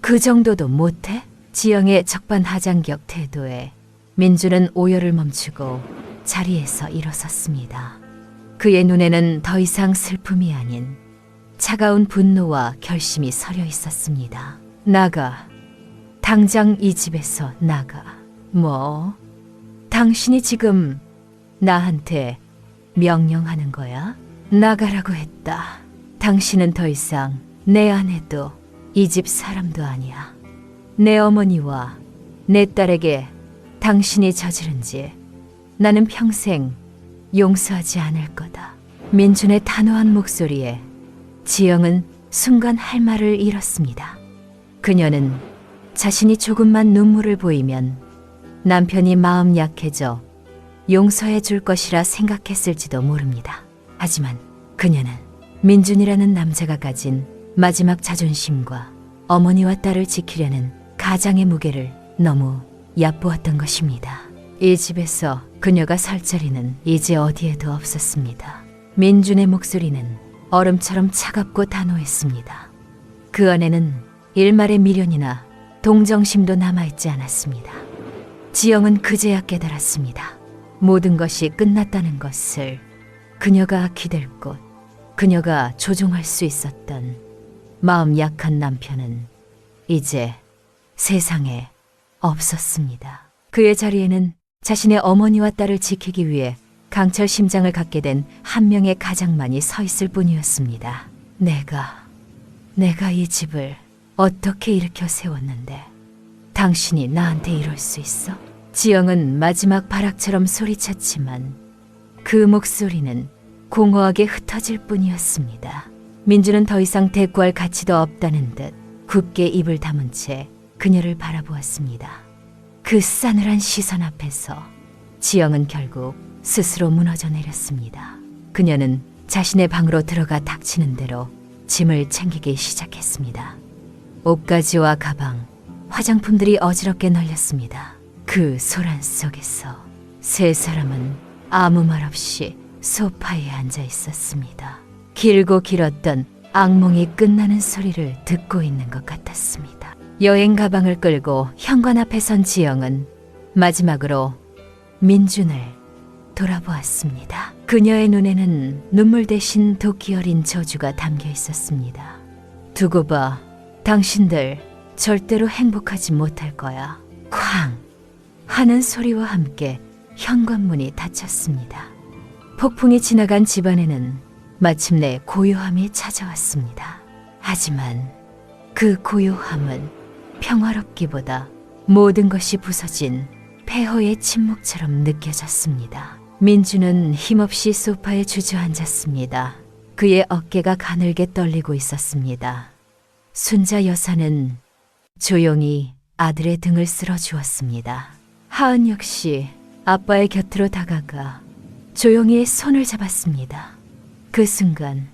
그 정도도 못해? 지영의 적반하장격 태도에 민주는 오열을 멈추고 자리에서 일어섰습니다. 그의 눈에는 더 이상 슬픔이 아닌 차가운 분노와 결심이 서려 있었습니다. 나가. 당장 이 집에서 나가. 뭐? 당신이 지금 나한테 명령하는 거야? 나가라고 했다. 당신은 더 이상 내 아내도 이 집 사람도 아니야. 내 어머니와 내 딸에게 당신이 저지른 지 나는 평생 용서하지 않을 거다. 민준의 단호한 목소리에 지영은 순간 할 말을 잃었습니다. 그녀는 자신이 조금만 눈물을 보이면 남편이 마음 약해져 용서해 줄 것이라 생각했을지도 모릅니다. 하지만 그녀는 민준이라는 남자가 가진 마지막 자존심과 어머니와 딸을 지키려는 가장의 무게를 너무 얕보았던 것입니다. 이 집에서 그녀가 살 자리는 이제 어디에도 없었습니다. 민준의 목소리는 얼음처럼 차갑고 단호했습니다. 그 안에는 일말의 미련이나 동정심도 남아있지 않았습니다. 지영은 그제야 깨달았습니다. 모든 것이 끝났다는 것을. 그녀가 기댈 곳, 그녀가 조종할 수 있었던 마음 약한 남편은 이제 세상에 없었습니다. 그의 자리에는 자신의 어머니와 딸을 지키기 위해 강철 심장을 갖게 된 한 명의 가장만이 서 있을 뿐이었습니다. 내가 이 집을 어떻게 일으켜 세웠는데 당신이 나한테 이럴 수 있어? 지영은 마지막 발악처럼 소리쳤지만 그 목소리는 공허하게 흩어질 뿐이었습니다. 민주는 더 이상 대꾸할 가치도 없다는 듯 굳게 입을 다문 채 그녀를 바라보았습니다. 그 싸늘한 시선 앞에서 지영은 결국 스스로 무너져 내렸습니다. 그녀는 자신의 방으로 들어가 닥치는 대로 짐을 챙기기 시작했습니다. 옷가지와 가방, 화장품들이 어지럽게 널렸습니다. 그 소란 속에서 세 사람은 아무 말 없이 소파에 앉아 있었습니다. 길고 길었던 악몽이 끝나는 소리를 듣고 있는 것 같았습니다. 여행 가방을 끌고 현관 앞에 선 지영은 마지막으로 민준을 돌아보았습니다. 그녀의 눈에는 눈물 대신 도끼 어린 저주가 담겨 있었습니다. 두고 봐. 당신들 절대로 행복하지 못할 거야. 쾅! 하는 소리와 함께 현관문이 닫혔습니다. 폭풍이 지나간 집안에는 마침내 고요함이 찾아왔습니다. 하지만 그 고요함은 평화롭기보다 모든 것이 부서진 폐허의 침묵처럼 느껴졌습니다. 민주는 힘없이 소파에 주저앉았습니다. 그의 어깨가 가늘게 떨리고 있었습니다. 순자 여사는 조용히 아들의 등을 쓸어주었습니다. 하은 역시 아빠의 곁으로 다가가 조용히 손을 잡았습니다. 그 순간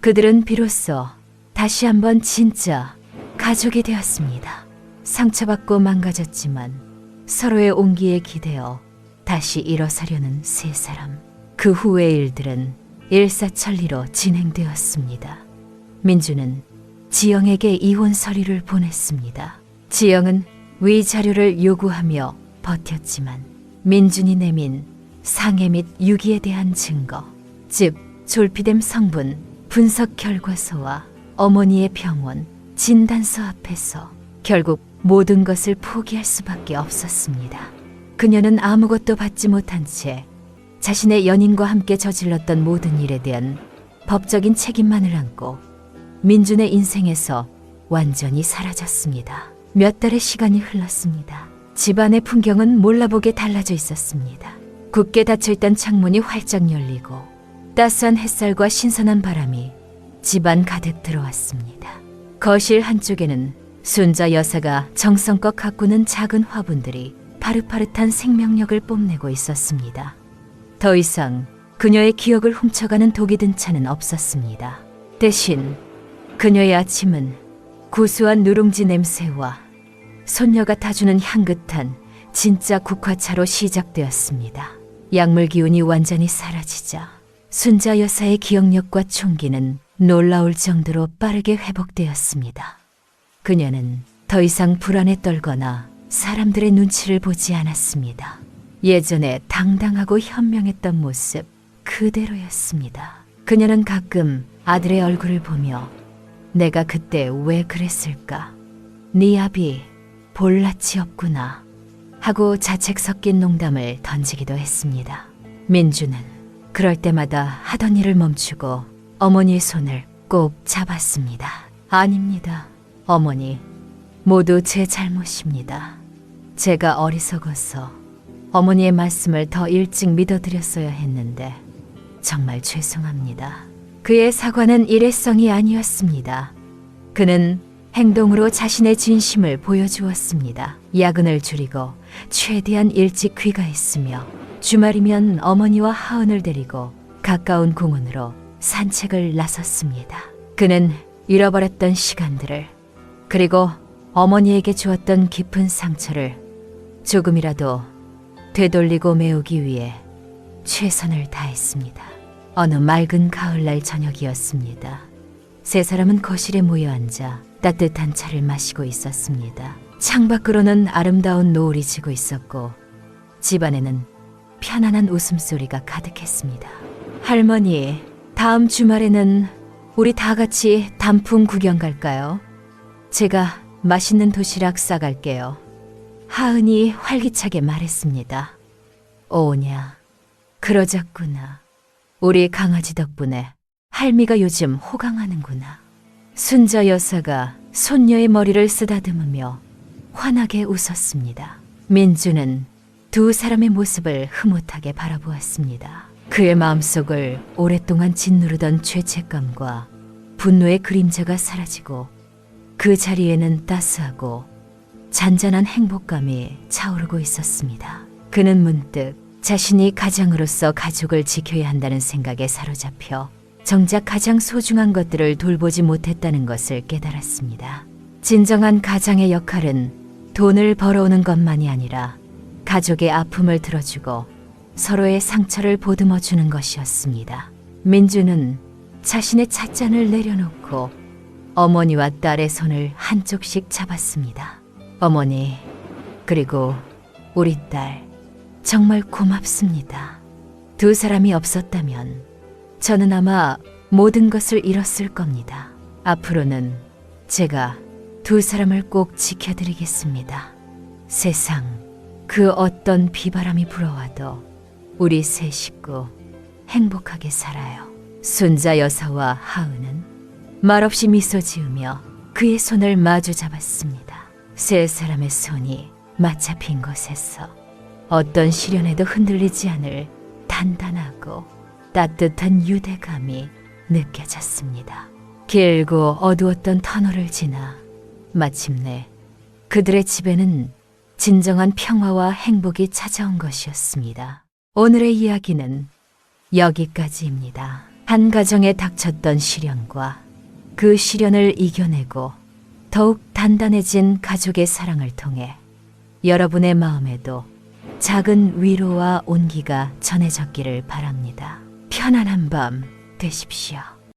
그들은 비로소 다시 한번 진짜 가족이 되었습니다. 상처받고 망가졌지만 서로의 온기에 기대어 다시 일어서려는 세 사람. 그 후의 일들은 일사천리로 진행되었습니다. 민주는 지영에게 이혼 서류를 보냈습니다. 지영은 위 자료를 요구하며 버텼지만 민준이 내민 상해 및 유기에 대한 증거, 즉 졸피뎀 성분 분석 결과서와 어머니의 병원 진단서 앞에서 결국 모든 것을 포기할 수밖에 없었습니다. 그녀는 아무것도 받지 못한 채 자신의 연인과 함께 저질렀던 모든 일에 대한 법적인 책임만을 안고 민준의 인생에서 완전히 사라졌습니다. 몇 달의 시간이 흘렀습니다. 집안의 풍경은 몰라보게 달라져 있었습니다. 굳게 닫혀있던 창문이 활짝 열리고 따스한 햇살과 신선한 바람이 집안 가득 들어왔습니다. 거실 한쪽에는 순자 여사가 정성껏 가꾸는 작은 화분들이 파릇파릇한 생명력을 뽐내고 있었습니다. 더 이상 그녀의 기억을 훔쳐가는 독이 든 차는 없었습니다. 대신 그녀의 아침은 구수한 누룽지 냄새와 손녀가 타주는 향긋한 진짜 국화차로 시작되었습니다. 약물 기운이 완전히 사라지자 순자 여사의 기억력과 총기는 놀라울 정도로 빠르게 회복되었습니다. 그녀는 더 이상 불안에 떨거나 사람들의 눈치를 보지 않았습니다. 예전에 당당하고 현명했던 모습 그대로였습니다. 그녀는 가끔 아들의 얼굴을 보며 내가 그때 왜 그랬을까? 네 압이 볼낯이 없구나 하고 자책 섞인 농담을 던지기도 했습니다. 민주는 그럴 때마다 하던 일을 멈추고 어머니의 손을 꼭 잡았습니다. 아닙니다. 어머니, 모두 제 잘못입니다. 제가 어리석어서 어머니의 말씀을 더 일찍 믿어드렸어야 했는데 정말 죄송합니다. 그의 사과는 일회성이 아니었습니다. 그는 행동으로 자신의 진심을 보여주었습니다. 야근을 줄이고 최대한 일찍 귀가했으며 주말이면 어머니와 하은을 데리고 가까운 공원으로 산책을 나섰습니다. 그는 잃어버렸던 시간들을 그리고 어머니에게 주었던 깊은 상처를 조금이라도 되돌리고 메우기 위해 최선을 다했습니다. 어느 맑은 가을날 저녁이었습니다. 세 사람은 거실에 모여 앉아 따뜻한 차를 마시고 있었습니다. 창밖으로는 아름다운 노을이 지고 있었고 집안에는 편안한 웃음소리가 가득했습니다. 할머니, 다음 주말에는 우리 다 같이 단풍 구경 갈까요? 제가 맛있는 도시락 싸갈게요. 하은이 활기차게 말했습니다. 오냐, 그러자꾸나. 우리 강아지 덕분에 할미가 요즘 호강하는구나. 순자 여사가 손녀의 머리를 쓰다듬으며 환하게 웃었습니다. 민주는 두 사람의 모습을 흐뭇하게 바라보았습니다. 그의 마음속을 오랫동안 짓누르던 죄책감과 분노의 그림자가 사라지고 그 자리에는 따스하고 잔잔한 행복감이 차오르고 있었습니다. 그는 문득 자신이 가장으로서 가족을 지켜야 한다는 생각에 사로잡혀 정작 가장 소중한 것들을 돌보지 못했다는 것을 깨달았습니다. 진정한 가장의 역할은 돈을 벌어오는 것만이 아니라 가족의 아픔을 들어주고 서로의 상처를 보듬어주는 것이었습니다. 민주는 자신의 찻잔을 내려놓고 어머니와 딸의 손을 한쪽씩 잡았습니다. 어머니, 그리고 우리 딸, 정말 고맙습니다. 두 사람이 없었다면 저는 아마 모든 것을 잃었을 겁니다. 앞으로는 제가 두 사람을 꼭 지켜드리겠습니다. 세상 그 어떤 비바람이 불어와도 우리 세 식구 행복하게 살아요. 순자 여사와 하은은 말없이 미소 지으며 그의 손을 마주 잡았습니다. 세 사람의 손이 맞잡힌 곳에서 어떤 시련에도 흔들리지 않을 단단하고 따뜻한 유대감이 느껴졌습니다. 길고 어두웠던 터널을 지나 마침내 그들의 집에는 진정한 평화와 행복이 찾아온 것이었습니다. 오늘의 이야기는 여기까지입니다. 한 가정에 닥쳤던 시련과 그 시련을 이겨내고 더욱 단단해진 가족의 사랑을 통해 여러분의 마음에도 작은 위로와 온기가 전해졌기를 바랍니다. 편안한 밤 되십시오.